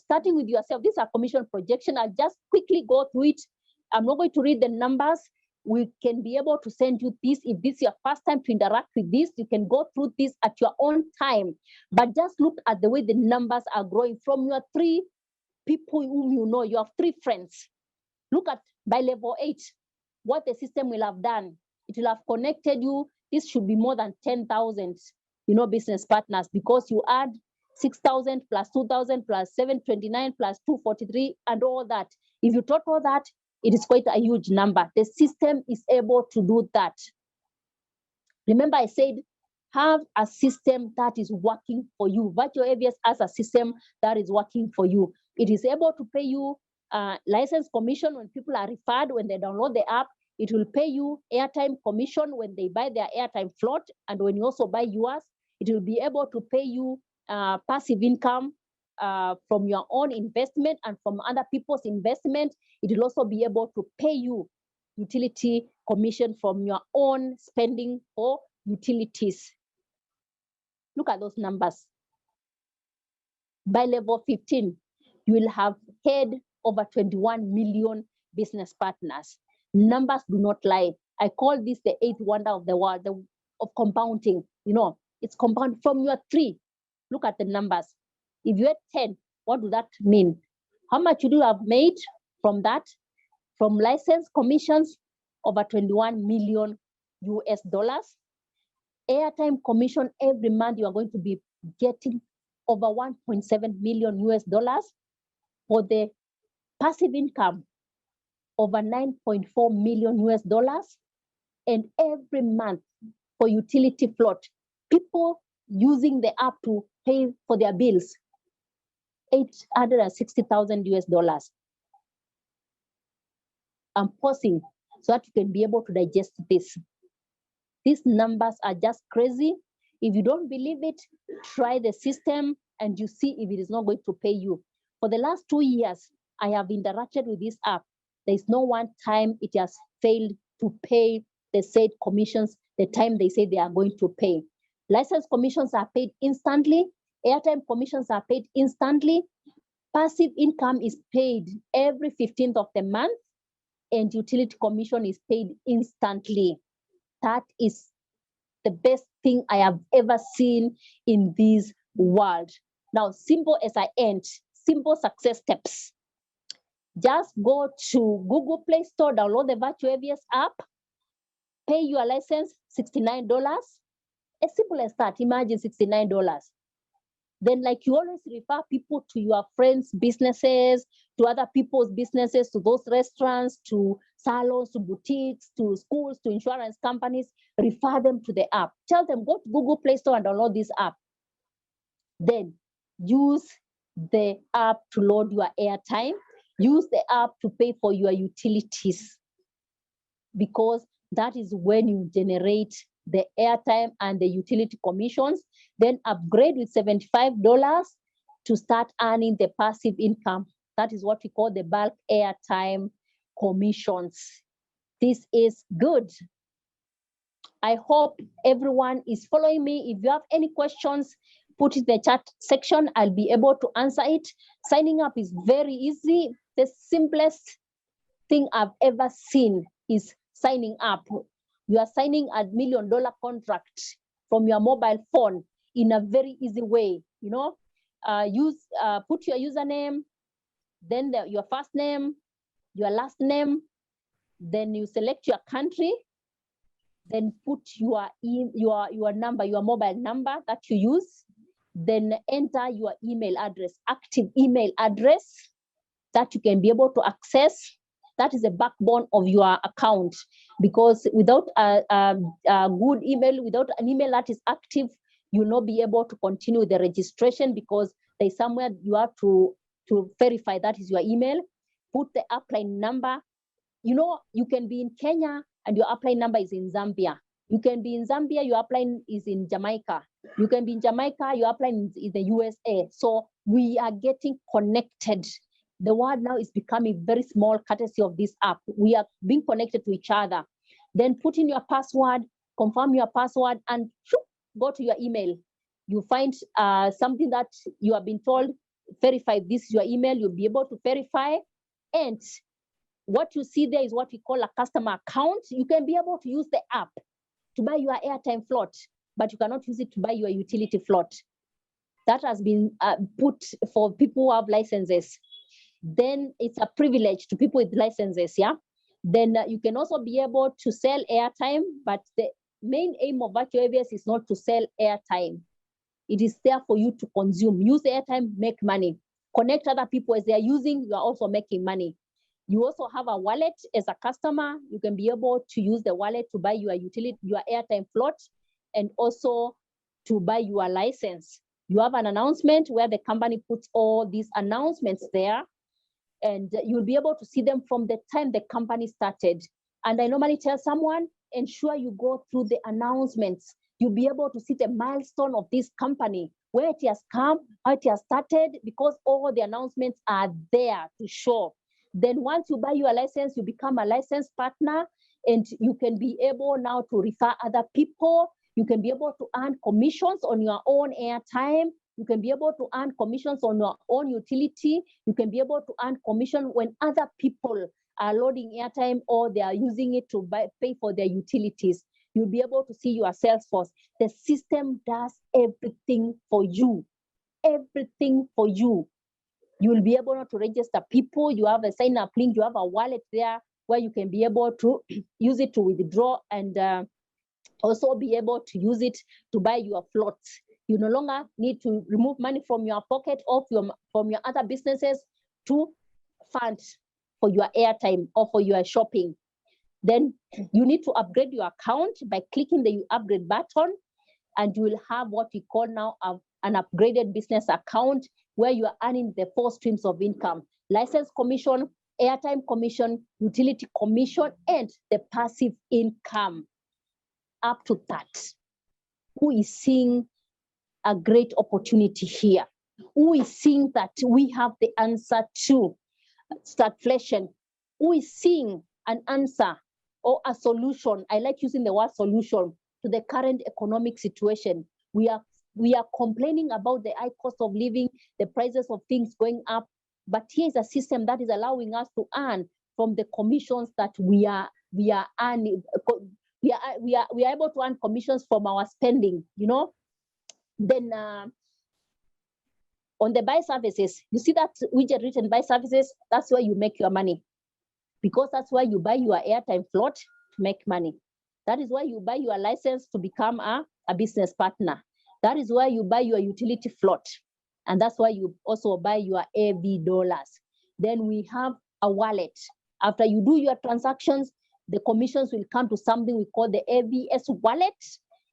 Starting with yourself, these are commission projection. I'll just quickly go through it. I'm not going to read the numbers. We can be able to send you this. If this is your first time to interact with this, you can go through this at your own time. But just look at the way the numbers are growing from your 3 people whom you have 3 friends. Look at by level 8, what the system will have done. It will have connected you. This should be more than 10,000, business partners, because you add 6,000 plus 2,000 plus 729 plus 243 and all that. If you total that, it is quite a huge number. The system is able to do that. Remember, I said, have a system that is working for you. Virtual AVS has a system that is working for you. It is able to pay you license commission when people are referred, when they download the app. It will pay you airtime commission when they buy their airtime float. And when you also buy yours, it will be able to pay you passive income from your own investment and from other people's investment. It will also be able to pay you utility commission from your own spending for utilities. Look at those numbers. By level 15, you will have had over 21 million business partners. Numbers do not lie. I call this the 8th wonder of the world, of compounding. It's compound from your 3. Look at the numbers. If you had 10, what does that mean? How much would you have made from that? From license commissions, over 21 million US dollars. Airtime commission, every month you are going to be getting over 1.7 million US dollars. For the passive income, over 9.4 million US dollars. And every month for utility float, people using the app to pay for their bills, 860,000 US dollars. I'm pausing so that you can be able to digest this. These numbers are just crazy. If you don't believe it, try the system and you see if it is not going to pay you. For the last 2 years, I have interacted with this app. There is no one time it has failed to pay the said commissions the time they say they are going to pay. License commissions are paid instantly. Airtime commissions are paid instantly. Passive income is paid every 15th of the month, and utility commission is paid instantly. That is the best thing I have ever seen in this world. Now, simple as I end, simple success steps. Just go to Google Play Store, download the Virtual AVS app, pay your license, $69. As simple as that, imagine $69. Then, like you always refer people to your friends' businesses, to other people's businesses, to those restaurants, to salons, to boutiques, to schools, to insurance companies, refer them to the app. Tell them, go to Google Play Store and download this app. Then use the app to load your airtime. Use the app to pay for your utilities, because that is when you generate the airtime and the utility commissions. Then upgrade with $75 to start earning the passive income. That is what we call the bulk airtime commissions. This is good. I hope everyone is following me. If you have any questions, put it in the chat section. I'll be able to answer it. Signing up is very easy. The simplest thing I've ever seen is signing up. You are signing a $1 million contract from your mobile phone in a very easy way. Put your username, then your first name, your last name, then you select your country, then put your number, your mobile number that you use, then enter your email address, active email address that you can be able to access. That is the backbone of your account, because without a good email, without an email that is active, you will not be able to continue the registration, because there's somewhere you have to verify that is your email. Put the upline number. You know, you can be in Kenya and your upline number is in Zambia. You can be in Zambia, your upline is in Jamaica. You can be in Jamaica, your upline is in the USA. So we are getting connected. The world now is becoming very small courtesy of this app. We are being connected to each other. Then put in your password, confirm your password, and go to your email. You find something that you have been told, verify this is your email. You'll be able to verify. And what you see there is what we call a customer account. You can be able to use the app to buy your airtime float, but you cannot use it to buy your utility float. That has been put for people who have licenses. Then it's a privilege to people with licenses, yeah? Then you can also be able to sell airtime, but the main aim of Virtual AVS is not to sell airtime. It is there for you to consume. Use the airtime, make money. Connect other people as they are using, you are also making money. You also have a wallet as a customer. You can be able to use the wallet to buy your utility, your airtime float, and also to buy your license. You have an announcement where the company puts all these announcements there, and you'll be able to see them from the time the company started. And I normally tell someone, ensure you go through the announcements. You'll be able to see the milestone of this company, where it has come, how it has started, because all the announcements are there to show. Then once you buy your license, you become a licensed partner, and you can be able now to refer other people. You can be able to earn commissions on your own airtime. You can be able to earn commissions on your own utility. You can be able to earn commission when other people are loading airtime or they are using it to pay for their utilities. You'll be able to see your sales force. The system does everything for you. Everything for you. You will be able to register people. You have a sign-up link. You have a wallet there where you can be able to use it to withdraw, and also be able to use it to buy your floats. You no longer need to remove money from your pocket or from your other businesses to fund for your airtime or for your shopping. Then you need to upgrade your account by clicking the upgrade button, and you will have what we call now an upgraded business account, where you are earning the 4 streams of income: license commission, airtime commission, utility commission, and the passive income. Up to that, who is seeing a great opportunity here? Who is seeing that we have the answer to stagflation? Who is seeing an answer or a solution? I like using the word solution to the current economic situation. We are complaining about the high cost of living, the prices of things going up, but here is a system that is allowing us to earn from the commissions that we are earning. We are able to earn commissions from our spending, you know. Then on the buy services, you see that widget written buy services, that's where you make your money, because that's where you buy your airtime float to make money. That is why you buy your license to become a business partner. That is why you buy your utility float. And that's why you also buy your AV dollars. Then we have a wallet. After you do your transactions, the commissions will come to something we call the AVS wallet.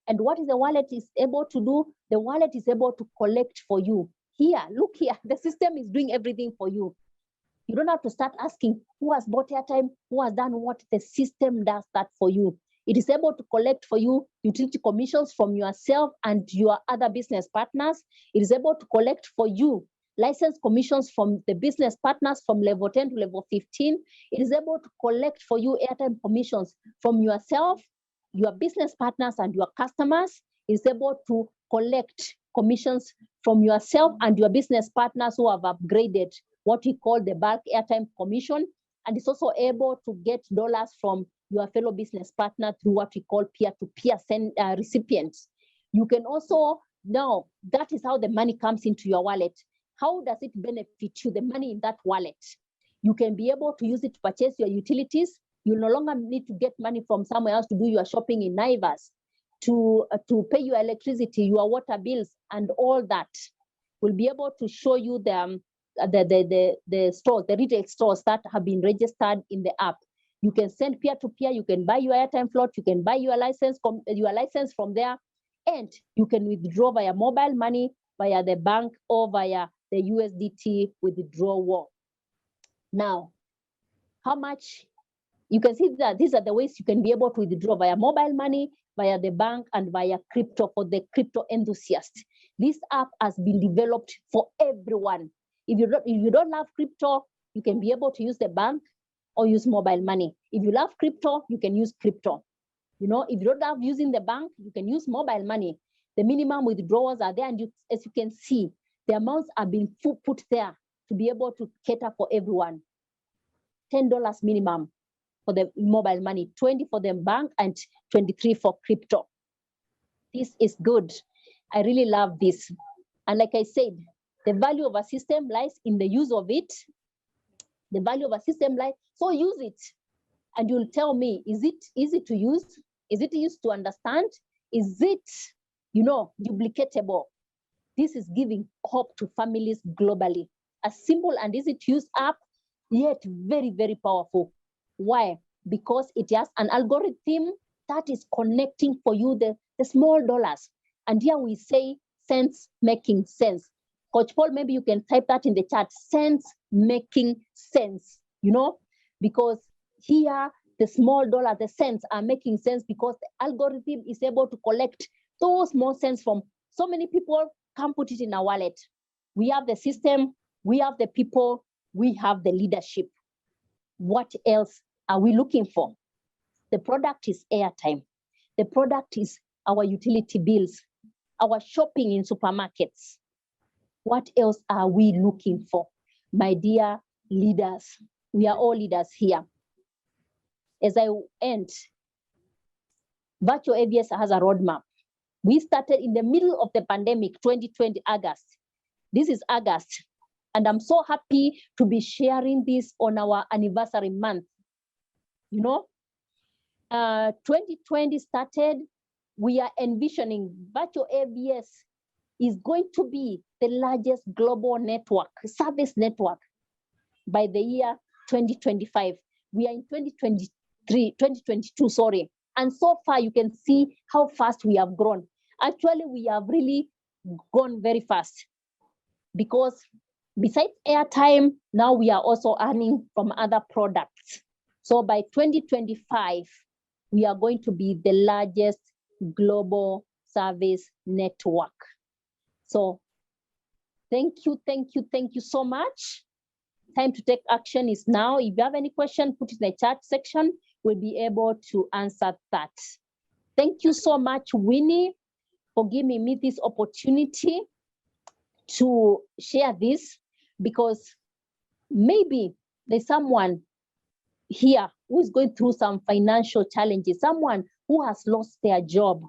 And what is the wallet is able to do? The wallet is able to collect for you. Here, look here, the system is doing everything for you. You don't have to start asking who has bought airtime, who has done what. The system does that for you. It is able to collect for you utility commissions from yourself and your other business partners. It is able to collect for you license commissions from the business partners from level 10 to level 15. It is able to collect for you airtime commissions from yourself, your business partners, and your customers. It is able to collect commissions from yourself and your business partners who have upgraded what we call the bulk airtime commission. And it's also able to get dollars from your fellow business partner through what we call peer-to-peer recipients. You can also, now, that is how the money comes into your wallet. How does it benefit you, the money in that wallet? You can be able to use it to purchase your utilities. You no longer need to get money from somewhere else to do your shopping in Naivas, to pay your electricity, your water bills, and all that. We'll be able to show you the the stores, the retail stores that have been registered in the app. You can send peer-to-peer, you can buy your airtime slot, you can buy your license from there, and you can withdraw via mobile money, via the bank, or via the USDT withdrawal. Now, how much? You can see that these are the ways you can be able to withdraw via mobile money, via the bank, and via crypto for the crypto enthusiasts. This app has been developed for everyone. If you don't love crypto, you can be able to use the bank or use mobile money. If you love crypto, you can use crypto. You know, if you don't love using the bank, you can use mobile money. The minimum withdrawals are there, and as you can see, the amounts are being put there to be able to cater for everyone. $10 minimum for the mobile money, 20 for the bank, and 23 for crypto. This is good. I really love this. And like I said, the value of a system lies in the use of it. The value of a system lies, so use it. And you'll tell me, is it easy to use? Is it easy to understand? Is it, duplicatable? This is giving hope to families globally. A simple and easy to use app, yet very, very powerful. Why? Because it has an algorithm that is connecting for you the small dollars. And here we say sense making sense. Coach Paul, maybe you can type that in the chat, sense making sense, because here the small dollar, the cents are making sense because the algorithm is able to collect those small cents from so many people, can put it in our wallet. We have the system, we have the people, we have the leadership. What else are we looking for? The product is airtime. The product is our utility bills, our shopping in supermarkets. What else are we looking for? My dear leaders, we are all leaders here. As I end, Virtual AVS has a roadmap. We started in the middle of the pandemic, 2020 August. This is August, and I'm so happy to be sharing this on our anniversary month. 2020 started, we are envisioning Virtual AVS is going to be the largest global network, service network by the year 2025. We are in 2022, sorry. And so far, you can see how fast we have grown. Actually, we have really gone very fast because besides airtime, now we are also earning from other products. So by 2025, we are going to be the largest global service network. So thank you so much. Time to take action is now. If you have any question, put it in the chat section. We'll be able to answer that. Thank you so much, Winnie, for giving me this opportunity to share this, because maybe there's someone here who is going through some financial challenges, someone who has lost their job,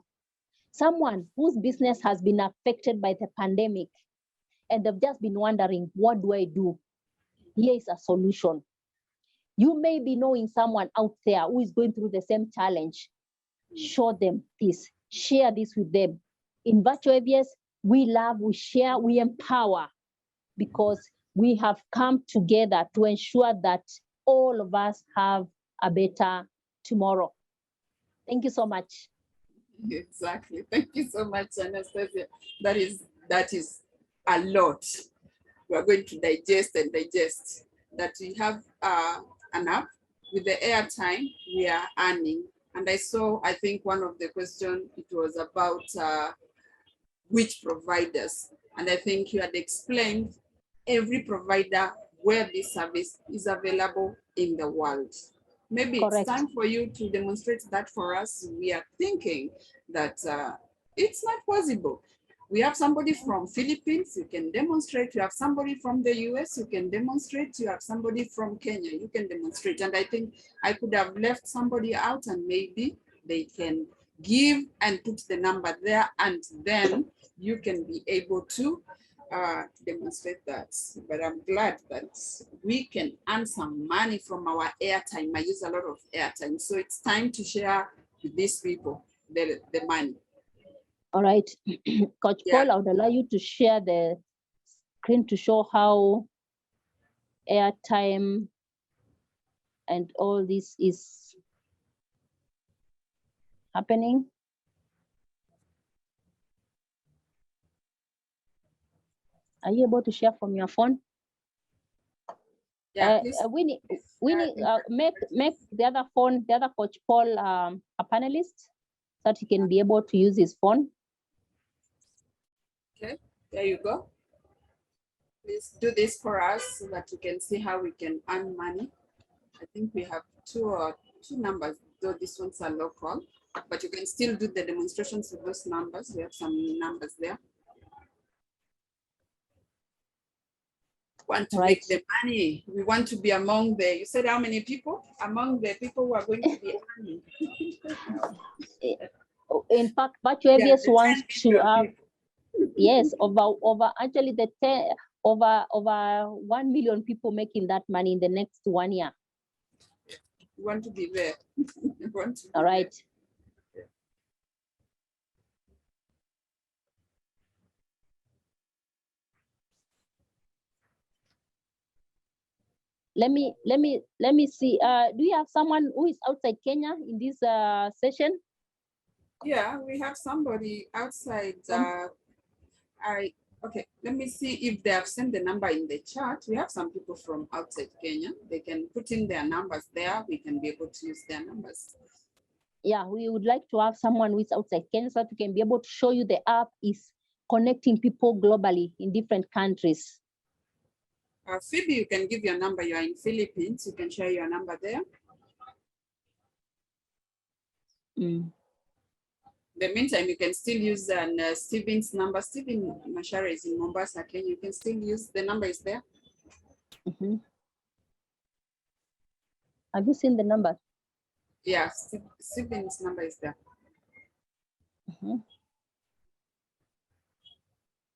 someone whose business has been affected by the pandemic, and they've just been wondering, what do I do? Here is a solution. You may be knowing someone out there who is going through the same challenge. Show them this, share this with them. In Virtual AVS, we love, we share, we empower, because we have come together to ensure that all of us have a better tomorrow. Thank you so much. Exactly. Thank you so much, Anastasia. That is a lot. We are going to digest that we have an app with the airtime we are earning. And I think one of the questions, it was about which providers. And I think you had explained every provider where this service is available in the world. Maybe Correct. It's time for you to demonstrate that for us. We are thinking that it's not possible. We have somebody from Philippines, you can demonstrate. You have somebody from the US, you can demonstrate. You have somebody from Kenya, you can demonstrate. And I think I could have left somebody out, and maybe they can give and put the number there, and then you can be able to demonstrate that. But I'm glad that we can earn some money from our airtime. I use a lot of airtime, so it's time to share with these people the money. All right, Coach Paul, I would allow you to share the screen to show how airtime, and all this is happening. Are you able to share from your phone? Yeah, please. Winnie, make the other phone, the other Coach Paul a panelist, so that he can be able to use his phone. Okay, there you go. Please do this for us so that you can see how we can earn money. I think we have two numbers, though these ones are local, but you can still do the demonstrations with those numbers. We have some numbers there. Want to make the money. We want to be among the, you said how many people? Among the people who are going to be earning. In fact, Virtual AVS wants to have, yes, over actually over 1 million people making that money in the next 1 year. We want to be there. All right. There. Let me see. Do you have someone who is outside Kenya in this session? Yeah, we have somebody outside. Okay, let me see if they have sent the number in the chat. We have some people from outside Kenya. They can put in their numbers there. We can be able to use their numbers. Yeah, we would like to have someone who is outside Kenya so that we can be able to show you the app is connecting people globally in different countries. Phoebe, you can give your number. You are in Philippines. You can share your number there. In the meantime, you can still use Steven's number. Steven Mashara is in Mombasa, Kenya. You can still use, the number is there. Have you seen the number? Yeah, Steven's number is there.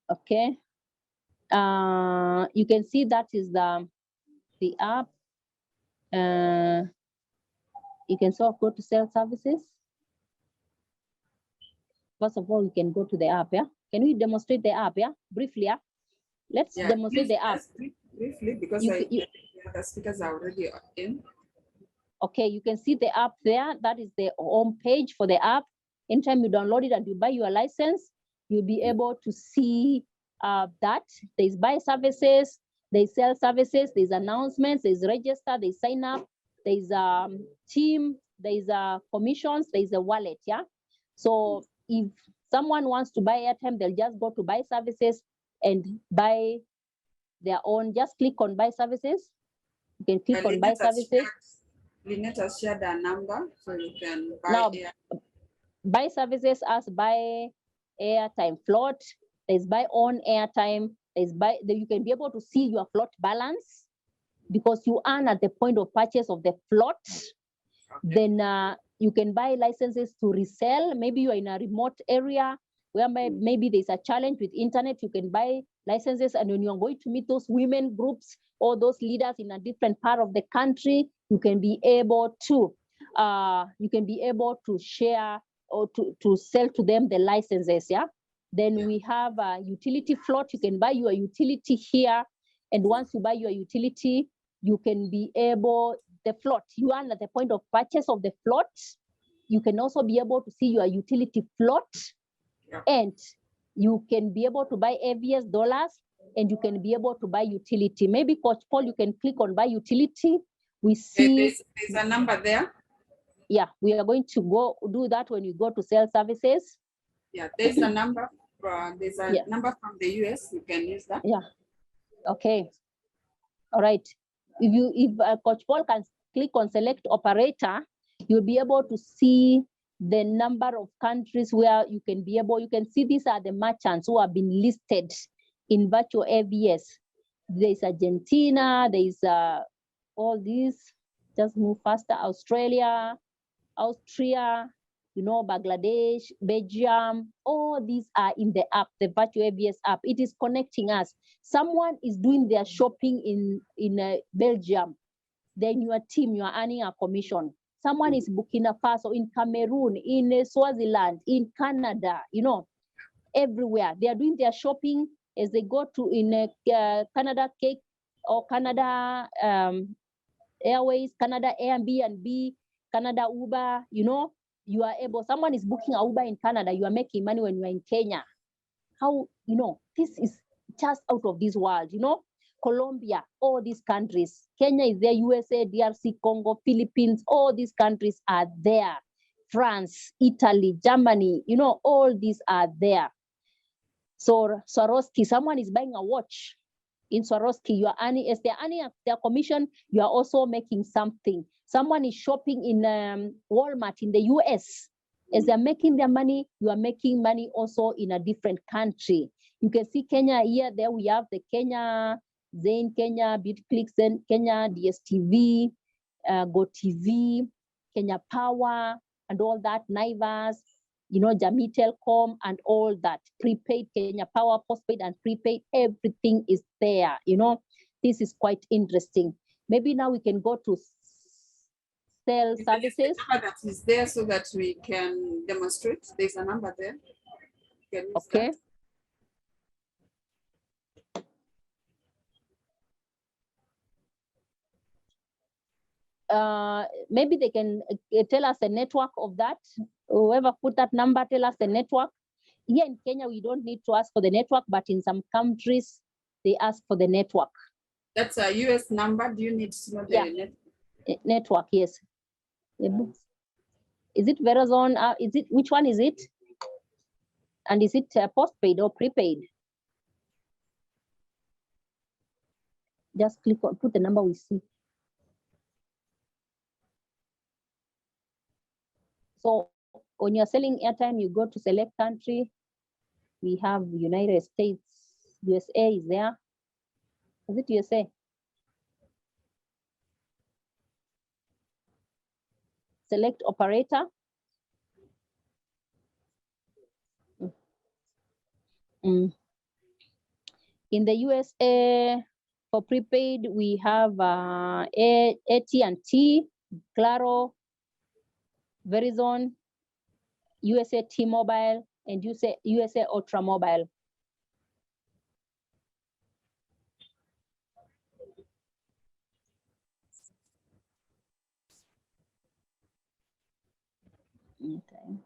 Okay. You can see that is the app. You can sort of go to sales services. First of all, you can go to the app, yeah? Can we demonstrate the app, yeah? Briefly, yeah? Let's demonstrate the app. Briefly, because the speakers are already in. Okay, you can see the app there. That is the home page for the app. Anytime you download it and you buy your license, you'll be able to see that there's buy services, there's sell services, there's announcements, there's register, there's sign up, there's team, there's commissions, there's a wallet, yeah? So if someone wants to buy airtime, they'll just go to buy services and buy their own. Just click on buy services. You can click on buy services. Lynette has shared a number, so you can buy now, buy services as buy airtime float. There's buy on airtime. There's buy. You can be able to see your float balance because you earn at the point of purchase of the float. Okay. Then you can buy licenses to resell. Maybe you are in a remote area where maybe there's a challenge with internet. You can buy licenses, and when you're going to meet those women groups or those leaders in a different part of the country, you can be able to share or to sell to them the licenses. Yeah. Then we have a utility float. You can buy your utility here, and once you buy your utility, you can be able, the float, you earn at the point of purchase of the float. You can also be able to see your utility float, and you can be able to buy AVS dollars, and you can be able to buy utility. Maybe Coach Paul, you can click on buy utility. We see there's a number there. Yeah, we are going to go do that when you go to sales services. Yeah, there's a number. There's a number from the US. You can use that. Yeah. Okay. All right. If Coach Paul can click on select operator, you'll be able to see the number of countries where you can be able. You can see these are the merchants who have been listed in Virtual AVS. There's Argentina. There's all these. Just move faster. Australia, Austria, Bangladesh, Belgium, all these are in the app, the Virtual AVS app. It is connecting us. Someone is doing their shopping in Belgium. Then your team, you are earning a commission. Someone is Burkina Faso, in Cameroon, in Swaziland, in Canada, everywhere. They are doing their shopping as they go to in Canada, or Canada Airways, Canada Airbnb, Canada Uber, you know, you are able, someone is booking a Uber in Canada, you are making money when you are in Kenya. How, you know, this is just out of this world, you know. Colombia, all these countries, Kenya is there, USA, DRC, Congo, Philippines, all these countries are there. France, Italy, Germany, you know, all these are there. So Swarovski, someone is buying a watch in Swarovski, you are earning, as they're earning their commission, you are also making something. Someone is shopping in Walmart in the US. As they're making their money, you are making money also in a different country. You can see Kenya here, there we have the Kenya, Zain Kenya, BeautyClick Kenya, DSTV, GoTV, Kenya Power, and all that, Naivas, you know, Jamii Telecom and all that, prepaid, Kenya Power, postpaid and prepaid, everything is there, you know. This is quite interesting. Maybe now we can go to sell services. The number that is there so that we can demonstrate. There's a number there. Okay. Maybe they can tell us the network of that. Whoever put that number, tell us the network. Here in Kenya, we don't need to ask for the network, but in some countries, they ask for the network. That's a US number. Do you need to know the network? Yes. Is it Verizon? Is it, which one is it? And is it postpaid or prepaid? Just click on, put the number we see. So when you're selling airtime, you go to select country. We have United States, USA is there. Is it USA? Select operator. In the USA, for prepaid, we have AT&T, Claro, Verizon, USA T-Mobile, and USA Ultra Mobile. Okay.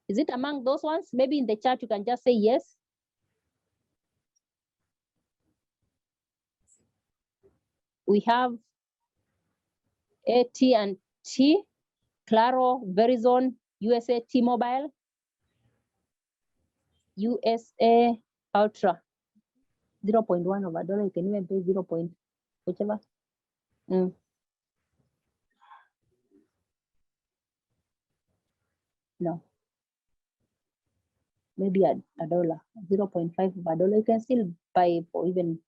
Is it among those ones? Maybe in the chat you can just say yes. We have AT&T, Claro, Verizon, USA T-Mobile, USA Ultra. 0.1 over dollar, you can even pay 0. Whichever. No. Maybe a dollar, 0.5 of a dollar. You can still buy for even.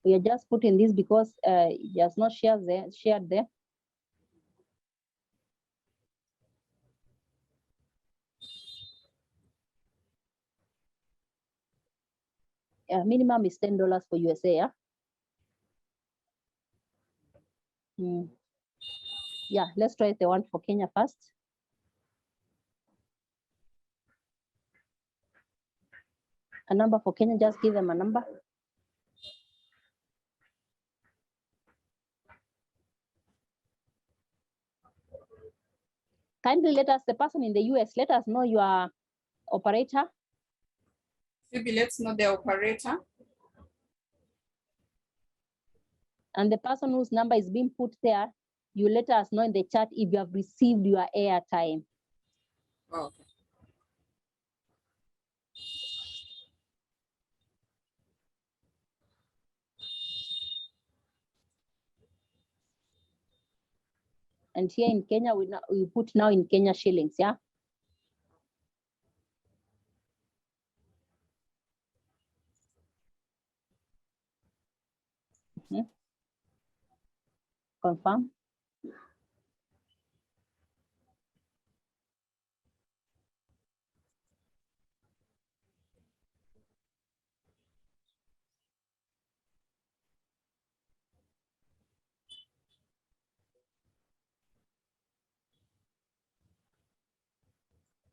We are just putting this because there's no shares there, shared there. Minimum is $10 for USA, yeah? Yeah, let's try the one for Kenya first. A number for Kenya, just give them a number. Kindly let us, the person in the US, let us know your operator. Maybe let's know the operator. And the person whose number is being put there, you let us know in the chat if you have received your airtime. Okay. And here in Kenya, we put now in Kenya shillings, yeah? Confirm.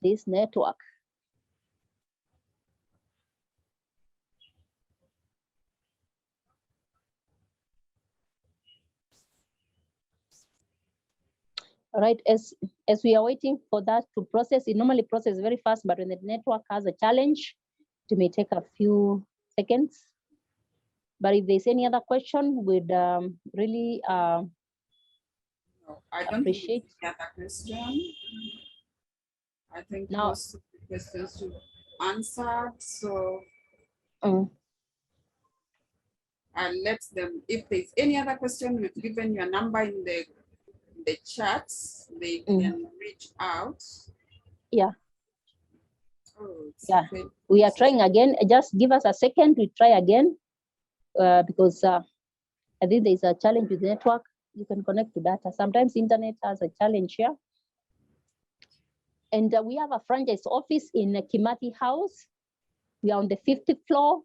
This network. right, as we are waiting for that to process, it normally processes very fast, but when the network has a challenge, it may take a few seconds. But if there's any other question, we'd really No, I don't appreciate. think any other question. I think Now, most of the questions you answered. So I'll let them, if there's any other question, we've given your number in the chat, they can reach out. Yeah. Oh, Yeah, we are trying again. Just give us a second, we try again, because I think there's a challenge with the network. You can connect to data. Sometimes internet has a challenge here. And we have a franchise office in Kimathi House. We are on the 50th floor,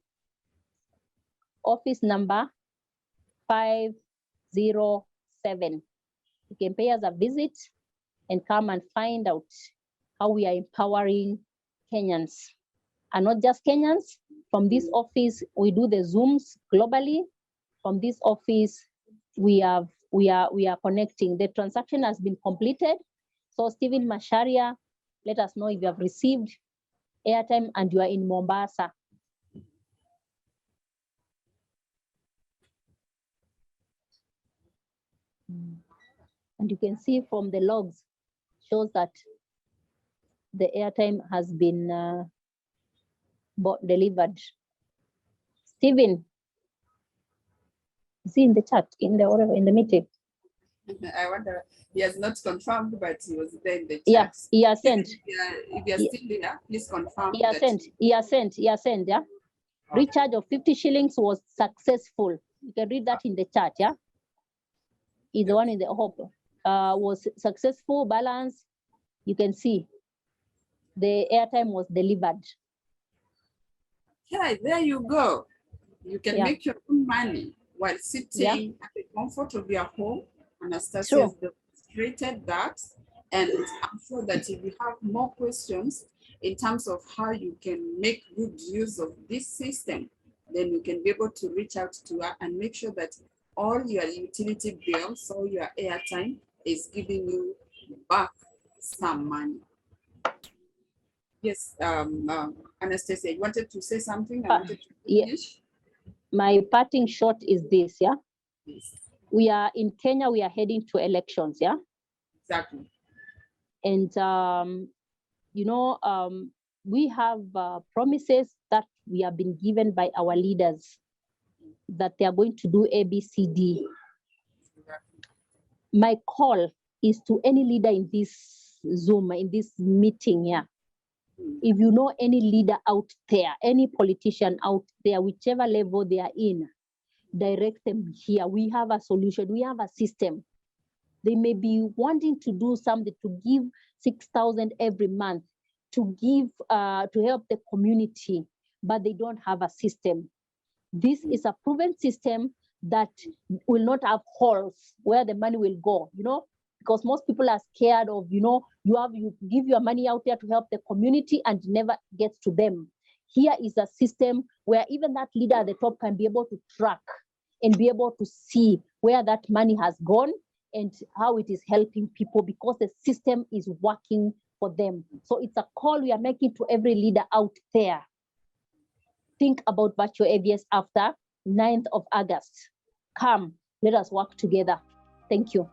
office number 507. You can pay us a visit and come and find out how we are empowering Kenyans. And not just Kenyans. From this office, we do the Zooms globally. From this office, we are connecting. The transaction has been completed. So Stephen Masharia, let us know if you have received airtime and you are in Mombasa. And you can see from the logs, shows that the airtime has been delivered. Stephen, is he in the chat, in the meeting? I wonder, he has not confirmed, but he was there in the chat. Yeah, he has sent. If you're still there, please confirm. He has sent, yeah. Okay. Recharge of 50 shillings was successful. You can read that in the chat, yeah? Is the one in the hope. Was successful, balance. You can see the airtime was delivered. Okay, there you go. You can make your own money while sitting at the comfort of your home. Anastasia has demonstrated that. And I'm sure that if you have more questions in terms of how you can make good use of this system, then you can be able to reach out to her and make sure that all your utility bills, all your airtime is giving you back some money. Yes, Anastasia, you wanted to say something? I wanted to finish. My parting shot is this, yeah? Yes. We are in Kenya, we are heading to elections, yeah? Exactly. And, we have promises that we have been given by our leaders that they are going to do ABCD. Exactly. My call is to any leader in this Zoom, in this meeting here. If you know any leader out there, any politician out there, whichever level they are in, direct them here. We have a solution. We have a system. They may be wanting to do something, to give 6,000 every month, to give, to help the community, but they don't have a system. This is a proven system that will not have holes where the money will go, because most people are scared of, you give your money out there to help the community and it never gets to them. Here is a system where even that leader at the top can be able to track and be able to see where that money has gone and how it is helping people, because the system is working for them. So it's a call we are making to every leader out there. Think about Virtual AVS after 9th of August. Come, let us work together. Thank you.